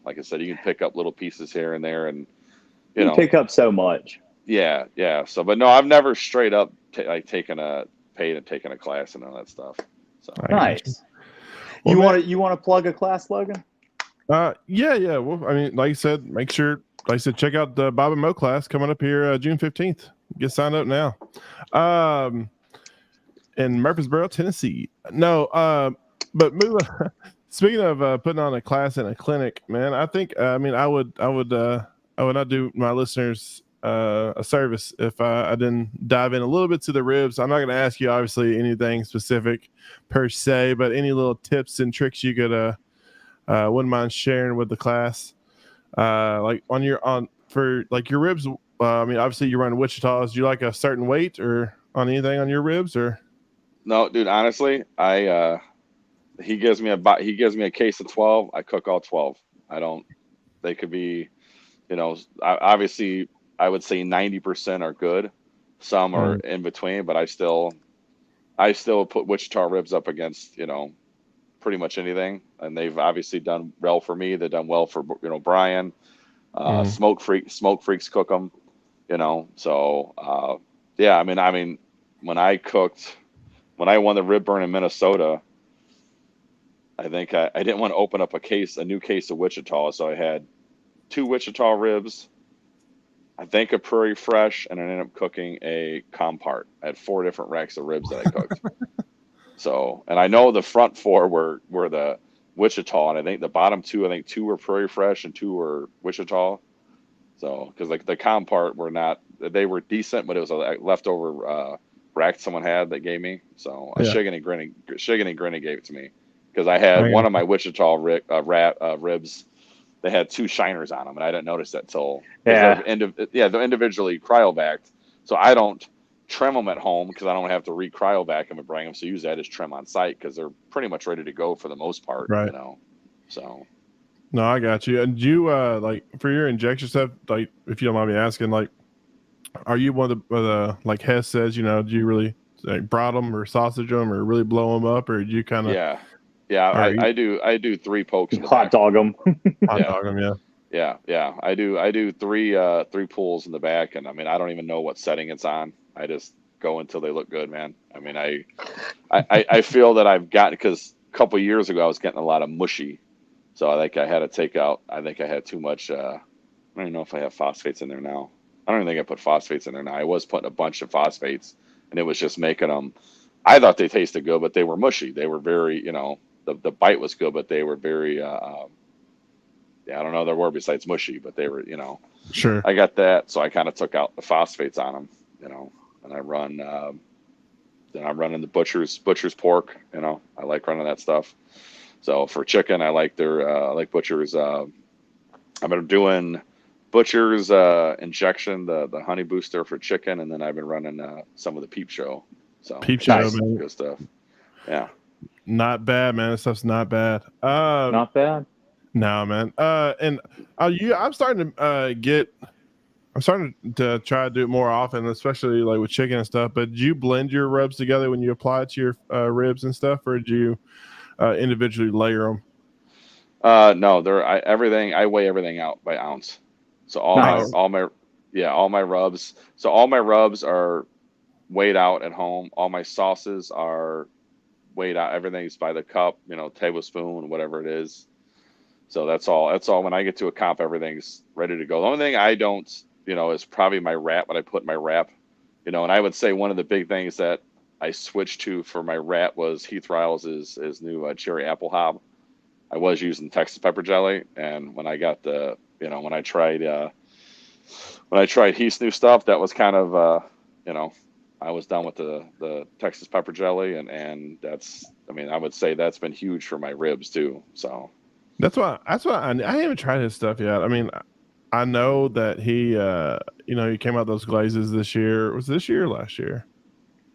Like I said, you can pick up little pieces here and there, and you pick up so much. Yeah. So, but no, I've never straight up taken a class and all that stuff. So nice. Well, you want to plug a class, Logan? Yeah. Well, I mean, like you said, check out the Bob and Mo class coming up here June 15th. Get signed up now. In Murfreesboro, Tennessee. No, but move on. Speaking of putting on a class in a clinic, man, I think I would not do my listeners a service if I didn't dive in a little bit to the ribs. I'm not going to ask you obviously anything specific per se, but any little tips and tricks you could wouldn't mind sharing with the class, like for your ribs. Obviously you run Wichita's. Do you like a certain weight or on anything on your ribs or? No, dude. Honestly, he gives me a case of 12. I cook all 12. I don't. They could be, obviously I would say 90% are good. Some are in between, but I still put Wichita ribs up against pretty much anything, and they've obviously done well for me. They've done well for Brian. Smoke freaks cook them, So yeah, I mean, when I won the rib burn in Minnesota, I think I didn't want to open up a new case of Wichita, so I had 2 Wichita ribs, I think a Prairie Fresh, and I ended up cooking a Compart. I had 4 different racks of ribs that I cooked. So, and I know the front 4 were the Wichita, and I think the bottom two, I think 2 were Prairie Fresh and 2 were Wichita. So, because like the com part were not, they were decent, but it was a leftover rack someone had that gave me. So Shiggin and Grinning gave it to me because I had one of my Wichita ribs. They had 2 shiners on them, and I didn't notice that till they're individually cryovac. So I don't trim them at home because I don't have to re-cryovac them and bring them. So use that as trim on site because they're pretty much ready to go for the most part. Right. You know, so. No, I got you. And you like for your injection stuff, like if you don't mind me asking, like, are you one of the like Hess says, do you really like brat them or sausage them or really blow them up, or do you kind of? Yeah. I do 3 pokes. In the hot dog them. Hot dog them, yeah. I do 3 pulls in the back, and I mean I don't even know what setting it's on. I just go until they look good, man. I mean I feel that I've gotten, because a couple of years ago I was getting a lot of mushy. So I think I had to take out, I think I had too much, I don't even know if I have phosphates in there now. I don't even think I put phosphates in there now. I was putting a bunch of phosphates, and it was just making them, I thought they tasted good, but they were mushy. They were very, the bite was good, but they were very, I don't know their word besides mushy, but they were, Sure. I got that. So I kind of took out the phosphates on them, and I run, then I'm running the butcher's pork, I like running that stuff. So for chicken, I like Butcher's. I've been doing Butcher's injection, the honey booster for chicken, and then I've been running some of the Peep Show. So Peep Show, man. Good stuff. Yeah. Not bad, man. This stuff's not bad. Not bad. No, man. And I'm starting to try to do it more often, especially like with chicken and stuff. But do you blend your rubs together when you apply it to your ribs and stuff, or do you individually layer them? No, I weigh everything out by ounce. So all my rubs. So all my rubs are weighed out at home. All my sauces are weighed out. Everything's by the cup, tablespoon, whatever it is. So that's all. When I get to a comp, everything's ready to go. The only thing I don't, is probably my wrap. What I put in my wrap, and I would say one of the big things that I switched to for my wrap was Heath Riles' new cherry apple hob. I was using Texas pepper jelly, and when I got when I tried Heath's new stuff, that was kind of I was done with the Texas pepper jelly, and that's, I would say that's been huge for my ribs too. So that's why I haven't tried his stuff yet. I mean, I know that he he came out those glazes this year. Was this year or last year?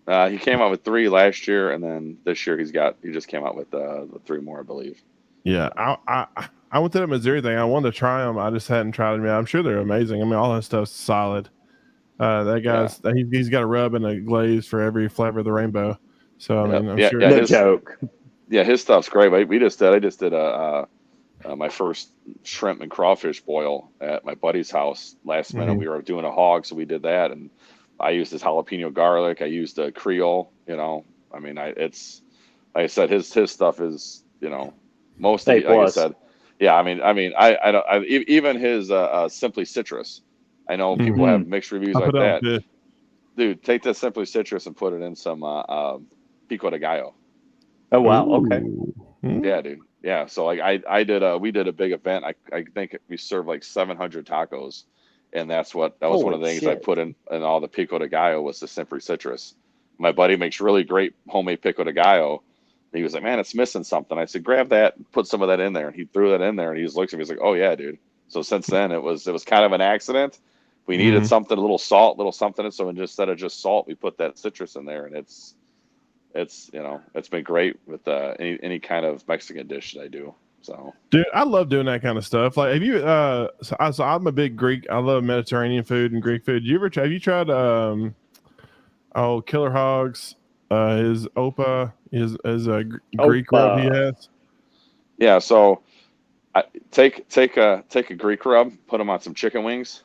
He came out with 3 last year, and then this year he just came out with the 3 more, I believe. Yeah, I went to the Missouri thing. I wanted to try them. I just hadn't tried them yet. I'm sure they're amazing. I mean, all his stuff's solid. That guy's he's got a rub and a glaze for every flavor of the rainbow. So I mean, I'm sure. No joke. Yeah, his stuff's great. I just did my first shrimp and crawfish boil at my buddy's house last minute. We were doing a hog, so we did that, and I used his jalapeno garlic. I used a Creole. It's like I said, his stuff is most of it, like I said. Yeah, I don't. Even his Simply Citrus. I know people have mixed reviews like that. Dude, take that Simply Citrus and put it in some pico de gallo. Oh wow! Okay. Yeah, dude. Yeah. So like we did a big event. I think we served like 700 tacos, and that was one of the things I put in all the pico de gallo was the Simply Citrus. My buddy makes really great homemade pico de gallo. He was like, man, it's missing something. I said, grab that, put some of that in there. And he threw that in there, and he just looks at me. He's like, oh yeah, dude. So since then, it was kind of an accident. We needed something, a little salt, little something. So instead of just salt, we put that citrus in there, and it's been great with any kind of Mexican dish that I do. So, dude, I love doing that kind of stuff. Like, have you? So I'm a big Greek. I love Mediterranean food and Greek food. Have you tried? Killer Hogs. His Opa is a Greek rub he has. Yeah, so take a Greek rub, put them on some chicken wings.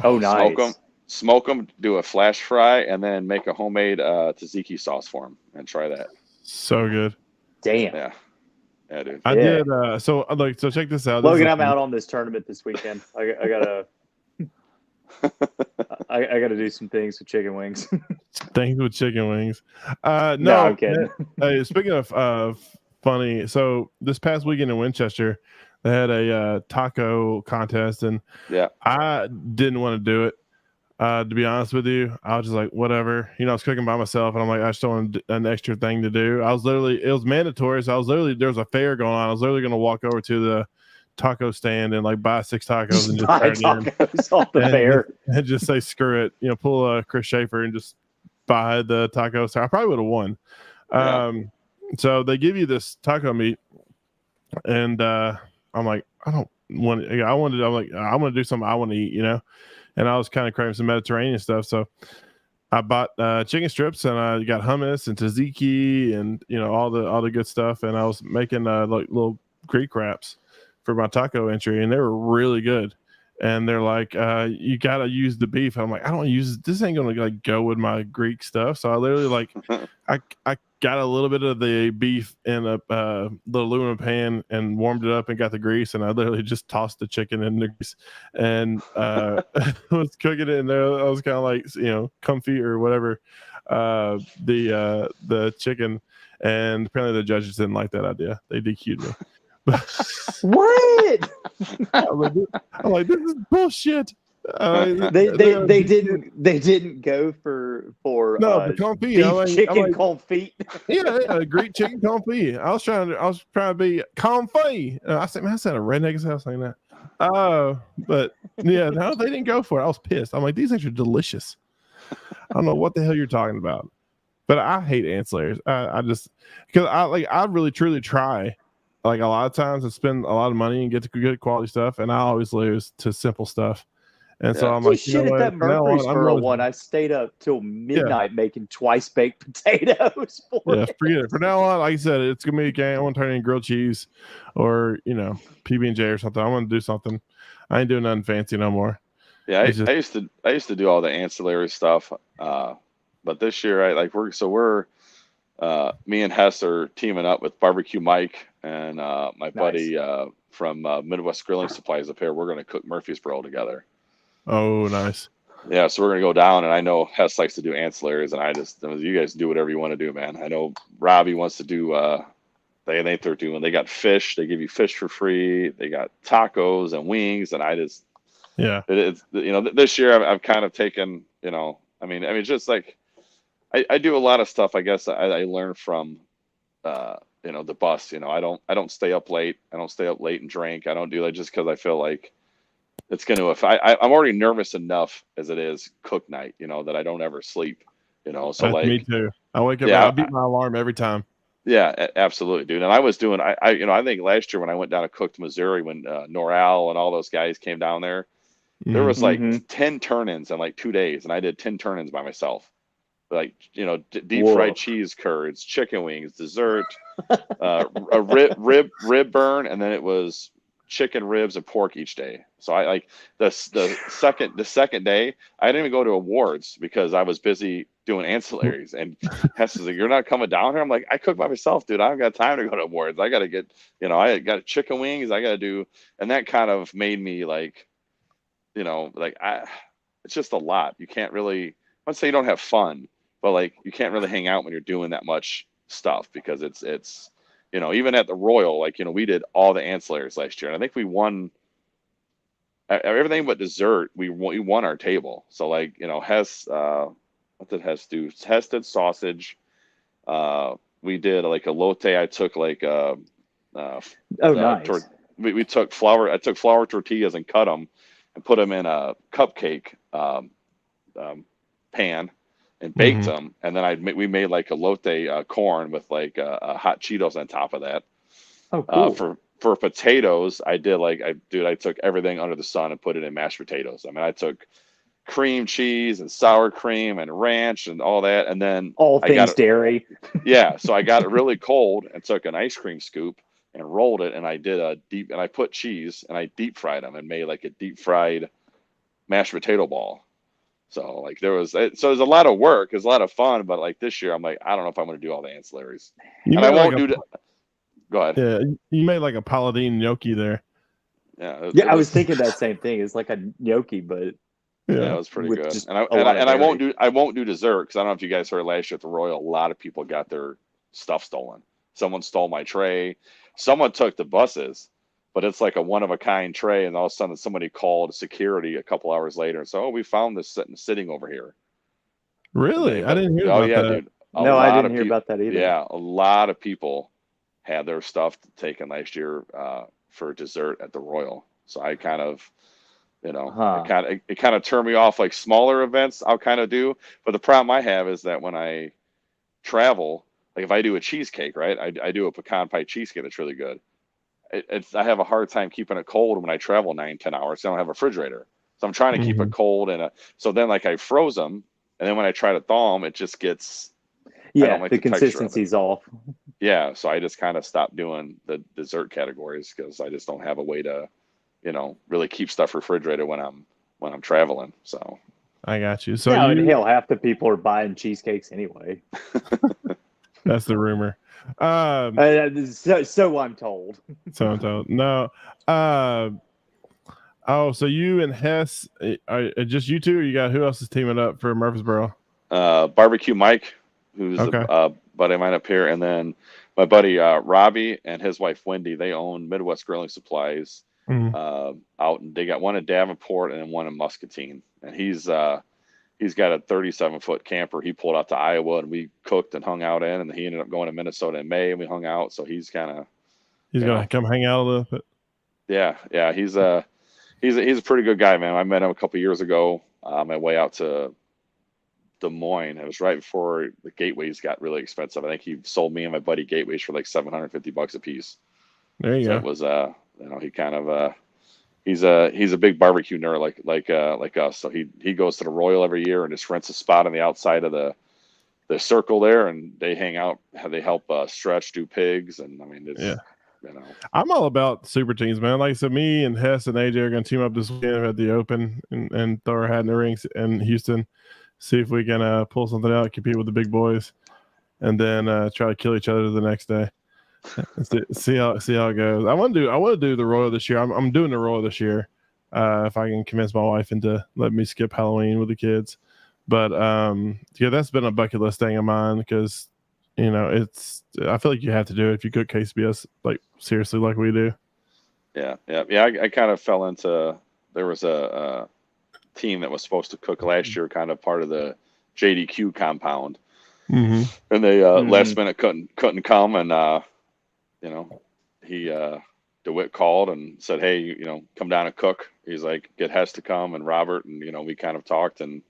Oh, nice. Smoke them, do a flash fry, and then make a homemade tzatziki sauce for them, and try that. So good. Damn. Yeah, dude. I did. So check this out. Logan, I'm out on this tournament this weekend. I gotta. I got to do some things with chicken wings. Things with chicken wings. No, I'm kidding. Speaking of funny. So this past weekend in Winchester, they had a taco contest, and I didn't want to do it. To be honest with you, I was just like, whatever. I was cooking by myself, and I'm like, I just don't want an extra thing to do. It was mandatory. So there was a fair going on. I was literally going to walk over to the taco stand and like buy 6 tacos and just buy tacos off the fair and just say screw it. Pull a Chris Schaefer and just buy the tacos. I probably would have won. So they give you this taco meat, and I'm like, I don't want. I'm like, I want to do something I want to eat, And I was kind of craving some Mediterranean stuff, so I bought chicken strips, and I got hummus and tzatziki, and all the good stuff. And I was making like little Greek wraps for my taco entry, and they were really good. And they're like, you gotta use the beef. I'm like, I don't use this. Ain't gonna like go with my Greek stuff. So I literally like, I got a little bit of the beef in a the aluminum pan and warmed it up and got the grease, and I literally just tossed the chicken in the grease and was cooking it in there. I was kind of like, comfy or whatever, the chicken. And apparently the judges didn't like that idea. They DQ'd me. What? I'm like, this is bullshit. They didn't go for the confit. Chicken confit. Yeah, Greek chicken confit. I was trying to be confit. I said, man, I said a redneck's house saying that. But yeah, no, they didn't go for it. I was pissed. I'm like, these things are delicious. I don't know what the hell you're talking about, but I hate ancillaries. I just because I really truly try. Like a lot of times I spend a lot of money and get to good quality stuff, and I always lose to simple stuff. And so I'm like, shit at that Murfreesboro one. I stayed up till midnight making twice baked potatoes. Forget it. From now on, like I said, it's gonna be a game. I want to turn in grilled cheese, or PB&J or something. I want to do something. I ain't doing nothing fancy no more. Yeah, I used to do all the ancillary stuff, but this year we're me and Hess are teaming up with Barbecue Mike and my buddy from Midwest Grilling Supplies up here. We're going to cook Murfreesboro together. Oh, nice. Yeah, so we're going to go down, and I know Hess likes to do ancillaries, and you guys do whatever you want to do, man. I know Robbie wants to do, they're doing, they got fish. They give you fish for free. They got tacos and wings, and this year I've kind of taken, it's just like, I do a lot of stuff. I guess I learned from, the bus. I don't stay up late. I don't stay up late and drink. I don't do that just because I feel like it's going to. I'm already nervous enough as it is cook night. That I don't ever sleep. So like me too. I wake up. I beat my alarm every time. Yeah, absolutely, dude. And I was doing. I think last year when I went down to Cooked, Missouri, when Norral and all those guys came down there, there was like 10 turn-ins in like 2 days, and I did 10 turn-ins by myself. Like deep fried cheese curds, chicken wings, dessert, a rib burn, and then it was chicken ribs and pork each day. So I like the second day I didn't even go to awards because I was busy doing ancillaries. And Hess is like, "You're not coming down here?" I'm like, "I cook by myself, dude. I don't got time to go to awards. I got to get I got chicken wings. I got to do," and that kind of made me like, it's just a lot. You can't really. I'd say you don't have fun. But like you can't really hang out when you're doing that much stuff because it's even at the Royal, like we did all the ancillaries last year, and I think we won everything but dessert. We won our table. So like Hess, what did Hess do? Hess did sausage. We did like a lotte. I took like nice. We took flour. I took flour tortillas and cut them and put them in a cupcake pan. And baked them, and then we made like a lotte corn with like hot Cheetos on top of that. Oh, cool. For potatoes, I did I took everything under the sun and put it in mashed potatoes. I mean, I took cream cheese and sour cream and ranch and all that, and then all things dairy. Yeah, so I got it really cold and took an ice cream scoop and rolled it, and I did and I put cheese and I deep fried them and made like a deep fried mashed potato ball. So like there was a lot of work, it was a lot of fun, but like this year I'm like, I don't know if I'm going to do all the ancillaries. I won't do. Go ahead. Yeah, you made like a paladin gnocchi there. Yeah, I was thinking that same thing. It's like a gnocchi, but yeah, it was pretty good. And I won't do dessert because I don't know if you guys heard last year at the Royal, a lot of people got their stuff stolen. someone stole my tray. Someone took the buses, but it's like a one-of-a-kind tray, and all of a sudden somebody called security a couple hours later and said, "Oh, we found this sitting over here." Really? I didn't hear oh about yeah, that. dude. No, I didn't hear about that either. Yeah, a lot of people had their stuff taken last year for dessert at the Royal. So I kind of, it kind of turned me off. Like smaller events, I'll kind of do. But the problem I have is that when I travel, like if I do a cheesecake, right? I do a pecan pie cheesecake that's really good. I have a hard time keeping it cold when I travel 9-10 hours. I don't have a refrigerator, so I'm trying to keep it cold. So then like I froze them, and then when I try to thaw them, it just gets the consistency's off. Yeah, so I just kind of stopped doing the dessert categories because I just don't have a way to, really keep stuff refrigerated when I'm traveling. So I got you. So hell, half the people are buying cheesecakes anyway. That's the rumor. So I'm told. So I'm told. No. So you and Hess, are just you two, or you got who else is teaming up for Murfreesboro? Barbecue Mike, who's a buddy of mine up here, and then my buddy Robbie and his wife Wendy. They own Midwest Grilling Supplies out, and they got one in Davenport and one in Muscatine. And he's got a 37-foot camper he pulled out to Iowa, and we cooked and hung out in. And he ended up going to Minnesota in May, and we hung out. So he's gonna come hang out a little bit. Yeah. He's a pretty good guy, man. I met him a couple years ago on my way out to Des Moines. It was right before the gateways got really expensive. I think he sold me and my buddy gateways for like $750 a piece. There you go. It was he kind of he's a big barbecue nerd like us. So he goes to the Royal every year and just rents a spot on the outside of the circle there, and they hang out. They help stretch, do pigs, and I mean it's I'm all about super teams, man. Like I said, me and Hess and AJ are going to team up this weekend at the Open and throw our hat in the rings in Houston. See if we can pull something out, compete with the big boys, and then try to kill each other the next day. see how it goes. I want to do the Royal this year. I'm doing the Royal this year. If I can convince my wife into letting me skip Halloween with the kids. But that's been a bucket list thing of mine because I feel like you have to do it if you cook KCBS like seriously like we do. Yeah. I kind of fell into. There was a team that was supposed to cook last year, kind of part of the JDQ compound, and they last minute couldn't come, and DeWitt called and said, "Hey, come down and cook." He's like, "Get Hess to come and Robert," and we kind of talked, and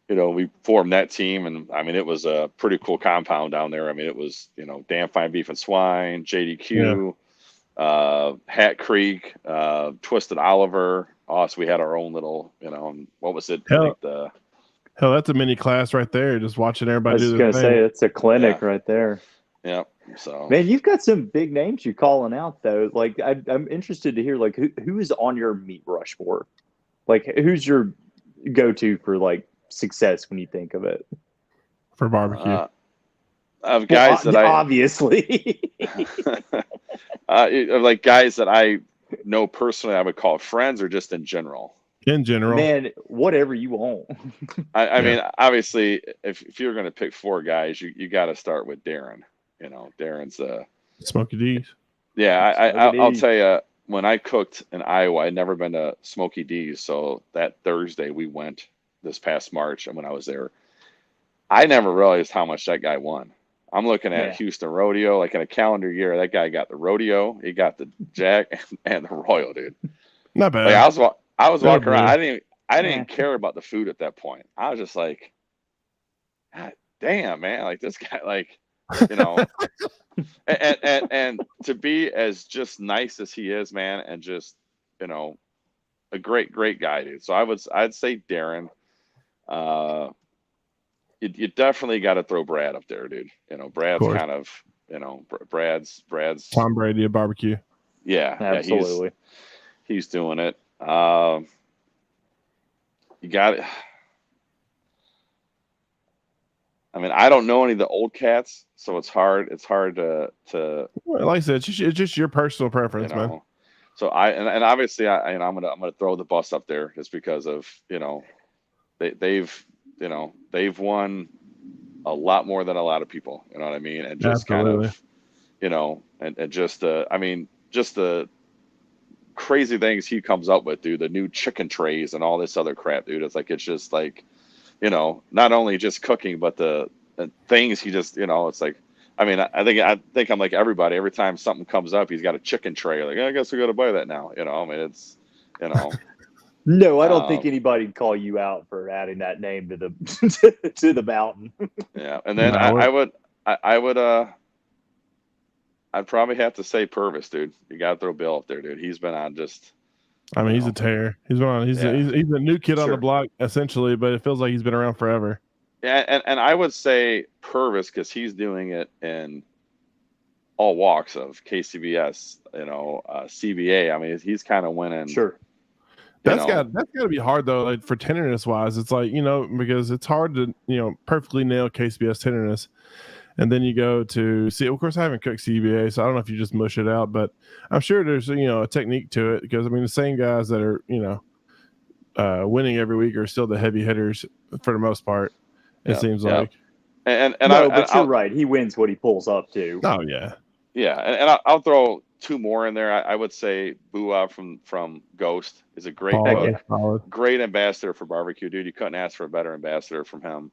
we formed that team, and I mean it was a pretty cool compound down there. I mean it was Damn Fine Beef and Swine, JDQ, Hat Creek, Twisted Oliver. So we had our own little, what was it? Hell, that's a mini class right there. Just watching everybody do their thing. I was going to say, it's a clinic right there. Yeah. So, man, you've got some big names you're calling out, though. Like, I'm interested to hear, like, who is on your meat Rushmore? Like, who's your go-to for, like, success when you think of it? For barbecue. Of guys that obviously. Like guys that I know personally, I would call friends, or just in general. In general, man, whatever you want. I mean, obviously, if you're going to pick four guys, you got to start with Darren. Darren's Smokey D's. Yeah, I'll tell you, when I cooked in Iowa, I'd never been to Smokey D's. So that Thursday we went this past March, and when I was there, I never realized how much that guy won. I'm looking at Houston Rodeo, like in a calendar year, that guy got the rodeo, he got the Jack, and the Royal, dude. Not bad. Like I was walking around. I didn't even care about the food at that point. I was just like, God damn, man! Like this guy, like and to be as just nice as he is, man, and just a great guy, dude. So I'd say Darren. You definitely got to throw Brad up there, dude. Brad's kind of, Brad's Tom Brady of barbecue. Yeah, absolutely. He's doing it. You got it. I mean, I don't know any of the old cats, so it's hard. It's hard to. Well, like I said, it's just your personal preference, man. So and obviously I'm gonna throw the bus up there just because of they've won a lot more than a lot of people. You know what I mean? And just kind of you know, and just just the crazy things he comes up with, dude. The new chicken trays and all this other crap, dude. It's just like, you know, not only just cooking, but the things he just, you know, it's like, I mean, I think I'm like everybody. Every time something comes up, he's got a chicken tray. Like, I guess we got to buy that now. You know, I mean, it's, you know. No, I don't think anybody'd call you out for adding that name to the to the mountain. Yeah, and then I'd probably have to say Purvis, dude. You got to throw Bill up there, dude. He's been on just. I mean, he's a tear. He's been on. He's a new kid on the block essentially, but it feels like he's been around forever. Yeah, and I would say Purvis because he's doing it in all walks of KCBS, you know, CBA. I mean, he's kind of winning. Sure. That's got to be hard though, like for tenderness wise. It's like, you know, because it's hard to, you know, perfectly nail KCBS tenderness, and then you go to see. Of course, I haven't cooked CBA, so I don't know if you just mush it out, but I'm sure there's, you know, a technique to it because I mean the same guys that are, you know, winning every week are still the heavy hitters for the most part. It seems like. But you're right. He wins what he pulls up to. Oh yeah. Yeah, and I'll throw two more in there. I would say Bua from Ghost is a great great ambassador for barbecue, dude. You couldn't ask for a better ambassador from him.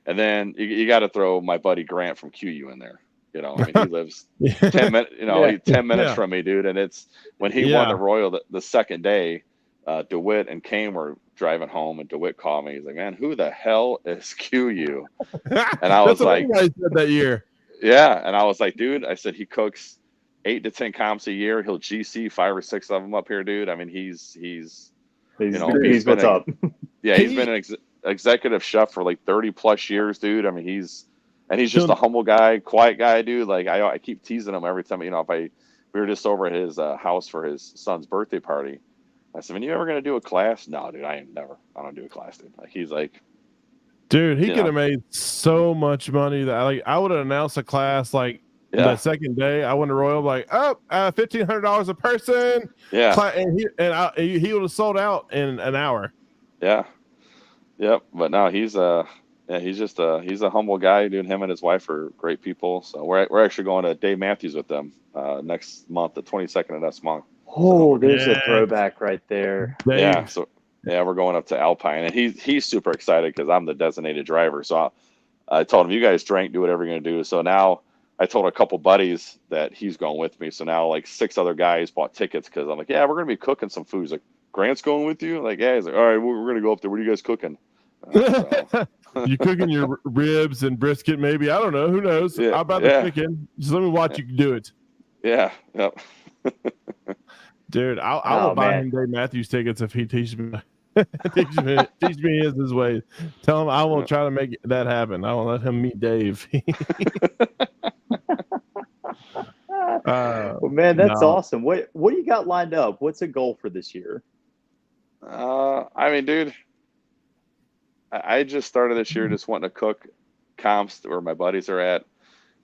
And then you got to throw my buddy Grant from QU in there. You know, I mean, he lives 10 minutes. You know, 10 minutes from me, dude. And it's when he won the Royal the second day. DeWitt and Kane were driving home, and DeWitt called me. He's like, "Man, who the hell is QU?" And I was like, "I said that year." Yeah, and I was like, "Dude," I said, "he cooks 8 to 10 comps a year. He'll GC 5 or 6 of them up here, dude. I mean, he's you know, he's what's up." Yeah, he's been an executive chef for like 30 plus years, dude. I mean, he's just a humble guy, quiet guy, dude. Like I keep teasing him every time. You know, we were just over at his house for his son's birthday party. I said, "When you ever gonna do a class?" "No, dude, I don't do a class, dude." Like he's like, dude, he could have made so much money that I would have announced a class like the second day. I went to Royal like, $1,500 a person. Yeah, and he would have sold out in an hour. Yeah, yep. But no, he's just he's a humble guy, dude. Him and his wife are great people. So we're actually going to Dave Matthews with them next month, the 22nd of this month. Oh, there's a throwback right there. Yeah, so we're going up to Alpine, and he's super excited because I'm the designated driver. So I told him, "You guys drink, do whatever you're gonna do." So now I told a couple buddies that he's going with me. So now like 6 other guys bought tickets because I'm like, "Yeah, we're gonna be cooking some food." He's like, "Grant's going with you?" Like, yeah. He's like, "All right, we're gonna go up there. What are you guys cooking?" You cooking your ribs and brisket, maybe? I don't know. Who knows? Yeah, How about the chicken? Just let me watch you do it. Yeah. Yep. Dude, I will buy him Dave Matthews tickets if he teaches me teach me his ways. Tell him I will try to make that happen. I will let him meet Dave. Well, man, that's awesome. What do you got lined up? What's a goal for this year? I mean, dude, I just started this year just wanting to cook comps where my buddies are at.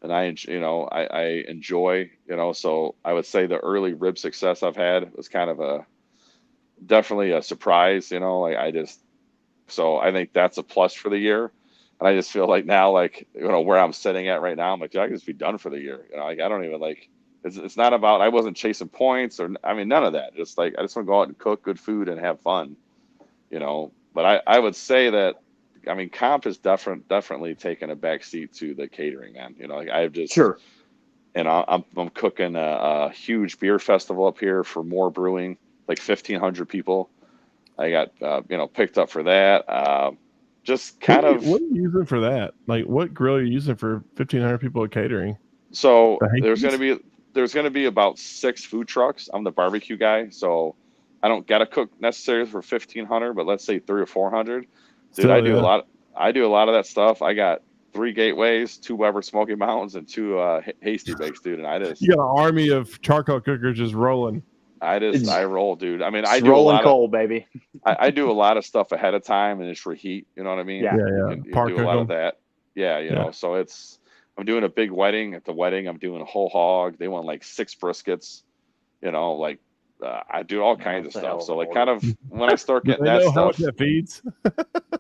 And I enjoy, you know, so I would say the early rib success I've had was kind of definitely a surprise, you know, so I think that's a plus for the year. And I just feel like now, like, you know, where I'm sitting at right now, I'm like, I can just be done for the year. You know, like, I don't even it's not about, I wasn't chasing points none of that. Just like, I just want to go out and cook good food and have fun, you know, but I would say that, I mean, comp is definitely taken a back seat to the catering, man. You know, like I've just and I'm cooking a huge beer festival up here for More Brewing, like 1,500 people. I got picked up for that. Just kind of. What are you using for that? Like, what grill are you using for 1,500 people at catering? So there's gonna be about 6 food trucks. I'm the barbecue guy, so I don't gotta cook necessarily for 1,500, but let's say 300 or 400. Dude, I do a lot of that stuff. I got 3 Gateways, 2 Weber Smoky Mountains, and 2 Hasty Bakes, dude. And you got an army of charcoal cookers just rolling. I roll, dude. I mean, I do rolling coal, baby. I do a lot of stuff ahead of time and just reheat. You know what I mean? Yeah. You do a lot of that. Yeah, you know. So I'm doing a big wedding. At the wedding, I'm doing a whole hog. They want like 6 briskets. You know, like. I do all kinds of stuff. So like kind of when I start getting that stuff. How much that feeds?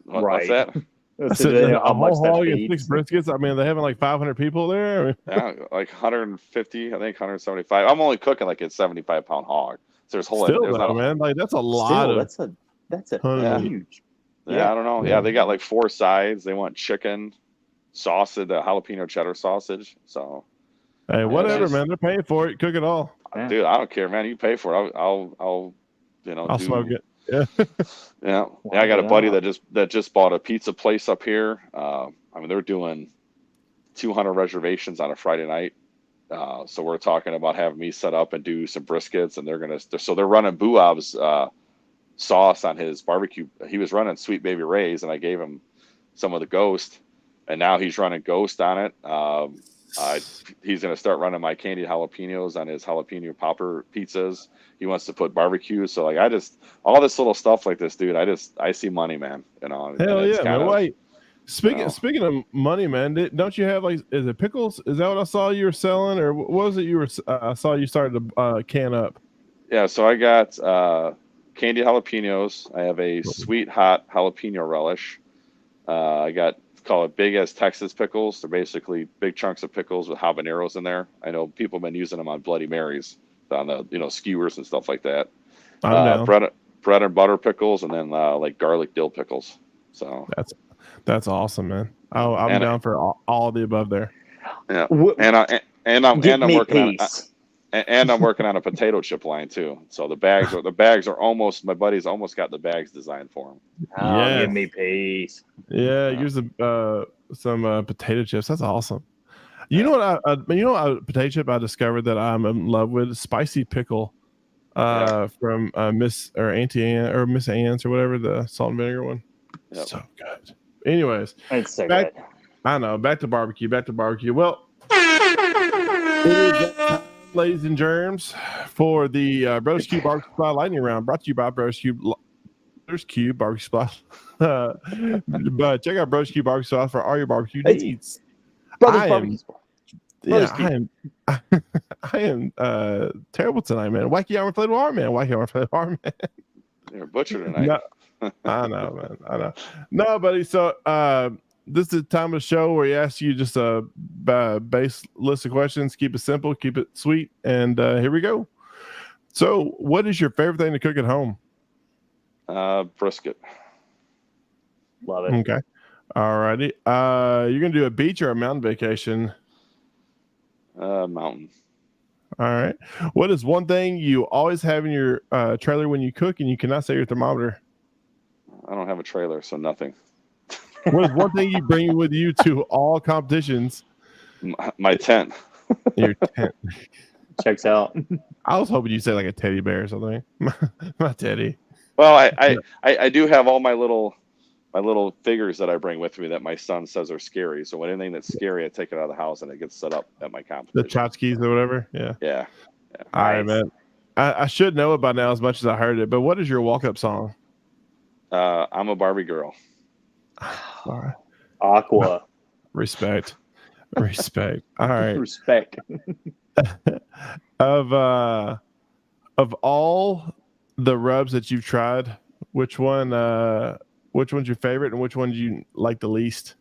What's that? I said, a whole hog and 6 briskets. I mean, they're having like 500 people there. I mean, yeah, like 150, I think 175. I'm only cooking like a 75-pound hog. So there's whole still, there's though, not man, like that's a lot of. That's a Yeah. huge. Yeah, I don't know. Yeah, they got like 4 sides. They want chicken, sausage, the jalapeno cheddar sausage. So, Hey, whatever, man. They're paying for it. Cook it all, dude. I don't care, man. You pay for it. I'll I'll smoke it. Yeah. Yeah. I got a buddy that just bought a pizza place up here. I mean, they're doing 200 reservations on a Friday night. So we're talking about having me set up and do some briskets, and they're running Buab's sauce on his barbecue. He was running Sweet Baby Ray's, and I gave him some of the Ghost, and now he's running Ghost on it. He's going to start running my candied jalapenos on his jalapeno popper pizzas. He wants to put barbecue. So like, all this little stuff like this, dude, I see money, man. Hell yeah, man. Wait, speaking of money, man, don't you have like, is it pickles? Is that what I saw you were selling, or what was it you were, I saw you started to can up? Yeah. So I got, candied jalapenos. I have a sweet hot jalapeno relish. I got, call it big as Texas pickles. They're basically big chunks of pickles with habaneros in there. I know people have been using them on Bloody Marys, on the skewers and stuff like that. Bread and butter pickles, and then like garlic dill pickles. So that's awesome, man. I'm down for all the above there. Yeah, and I'm working on a potato chip line too. So the bags are almost, my buddy's almost got the bags designed for him. Oh, give me peace. Yeah, use some potato chips. That's awesome. You know what? Potato chip I discovered that I'm in love with, spicy pickle, from Miss or Auntie Ann or Miss Ann's or whatever, the salt and vinegar one. Yep. So good. Anyways, it's so good. I know. Back to barbecue. Well, it is that time, ladies and germs, for the Brothers Cube Barbecue Supply Lightning Round, brought to you by Brothers Cube Barbecue Supply. But check out Brothers Cube Barbecue Supply for all your barbecue needs. I am terrible tonight, man. Wacky arm inflatable arm, man. Wacky arm inflatable arm, man. You're a butcher tonight. No, I know, man. I know. No, buddy. So this is the time of the show where we ask you just a base list of questions. Keep it simple, keep it sweet, and here we go. So, what is your favorite thing to cook at home? Brisket. Love it. Okay. All righty. You're gonna do a beach or a mountain vacation? Mountain. All right. What is one thing you always have in your trailer when you cook and you cannot set your thermometer? I don't have a trailer, so nothing. What is one thing you bring with you to all competitions? My tent. Your tent. Checks out. I was hoping you'd say like a teddy bear or something. My teddy. Well, I do have all my little figures that I bring with me that my son says are scary. So when anything that's scary, I take it out of the house and it gets set up at my competition. The tchotchkes or whatever. Yeah. All right, man. I should know it by now as much as I heard it, but what is your walk-up song? I'm a Barbie girl. All right. Aqua. Respect. All right. Respect. Of all the rubs that you've tried, which one's your favorite and which one do you like the least?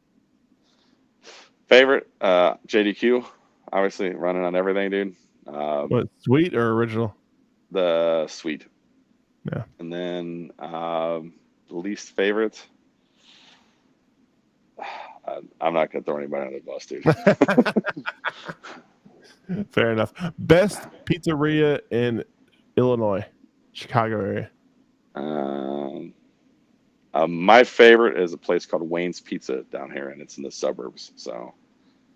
Favorite, JDQ, obviously running on everything, dude. What, sweet or original? The sweet. Yeah. And then the least favorite, I'm not gonna throw anybody on the bus, dude. Fair enough. Best pizzeria in Illinois, Chicago area. My favorite is a place called Wayne's Pizza down here, and it's in the suburbs. So,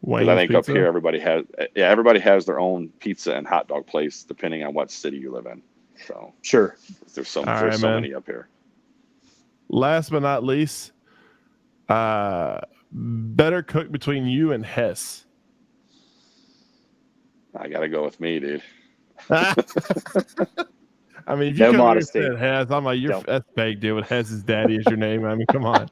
because I think up here everybody has their own pizza and hot dog place, depending on what city you live in. So, sure, there's so many up here. Last but not least, better cook between you and Hess. I gotta go with me, dude. I mean, if you no come modesty. Here and say Hess, I'm like, that's fake, dude. With Hess's daddy as your name. I mean, come on.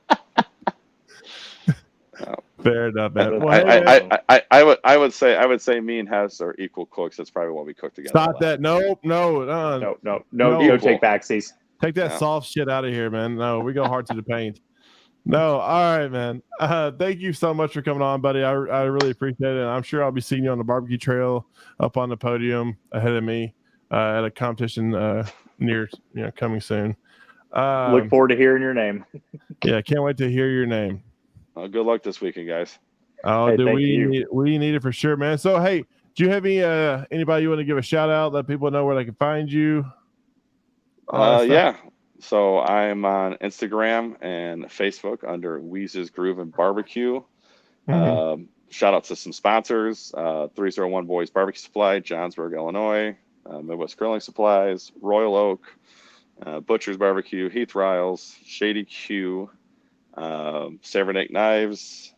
Fair enough, man. Well, I would say me and Hess are equal cooks. That's probably what we cook together. Stop that! No, take backsies. Take that soft shit out of here, man. No, we go hard to the paint. No, all right, man. Thank you so much for coming on, buddy. I really appreciate it. And I'm sure I'll be seeing you on the barbecue trail up on the podium ahead of me at a competition near, coming soon. Look forward to hearing your name. Yeah, can't wait to hear your name. Good luck this weekend, guys. Oh, Hey, we need it for sure, man. So, hey, do you have anybody you want to give a shout out? Let people know where they can find you. Yeah. So I'm on Instagram and Facebook under Weeeeeeez Groove and Barbecue. Mm-hmm. Shout out to some sponsors: 301 Boys Barbecue Supply, Johnsburg, Illinois; Midwest Grilling Supplies, Royal Oak, Butcher's Barbecue, Heath Riles, Shady Q, Savernake Knives,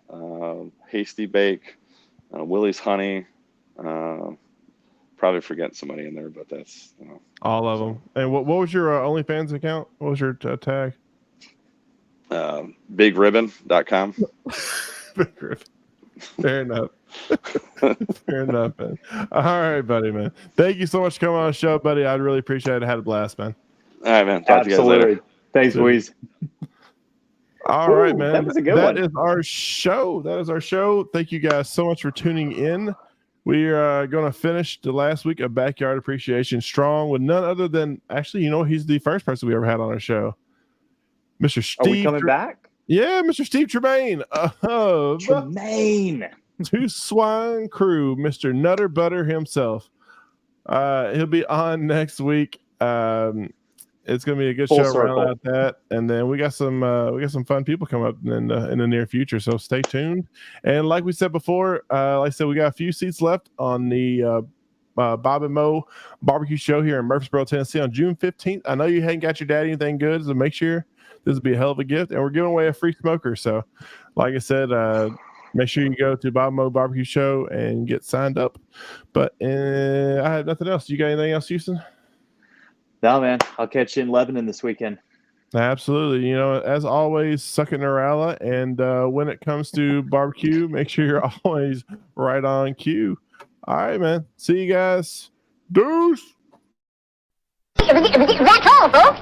Hasty Bake, Willie's Honey. Probably forgetting somebody in there, but that's all of them. And what was your OnlyFans account? What was your tag? BigRibbon.com. Big Ribbon. Fair enough. Fair enough, man. All right, buddy, man. Thank you so much for coming on the show, buddy. I really appreciate it. I had a blast, man. All right, man. Talk to you guys later. Thanks, Weez. All right, man. That was a good one. That is our show. Thank you guys so much for tuning in. We are going to finish the last week of Backyard Appreciation strong with none other than, actually, he's the first person we ever had on our show. Mr. Steve. Are we coming back? Yeah, Mr. Steve Tremaine. Tremaine. Two Swine Crew, Mr. Nutter Butter himself. He'll be on next week. It's gonna be a good show around about that, and then we got some fun people coming up in the near future. So stay tuned. And like we said before, like I said, we got a few seats left on the Bob and Mo barbecue show here in Murfreesboro, Tennessee, on June 15th. I know you hadn't got your daddy anything good, so make sure this will be a hell of a gift. And we're giving away a free smoker. So, like I said, make sure you go to Bob and Mo barbecue show and get signed up. But I had nothing else. You got anything else, Houston? No, man. I'll catch you in Lebanon this weekend. Absolutely. As always, suck it Narala. And when it comes to barbecue, make sure you're always right on cue. All right, man. See you guys. Deuce. That's all, folks.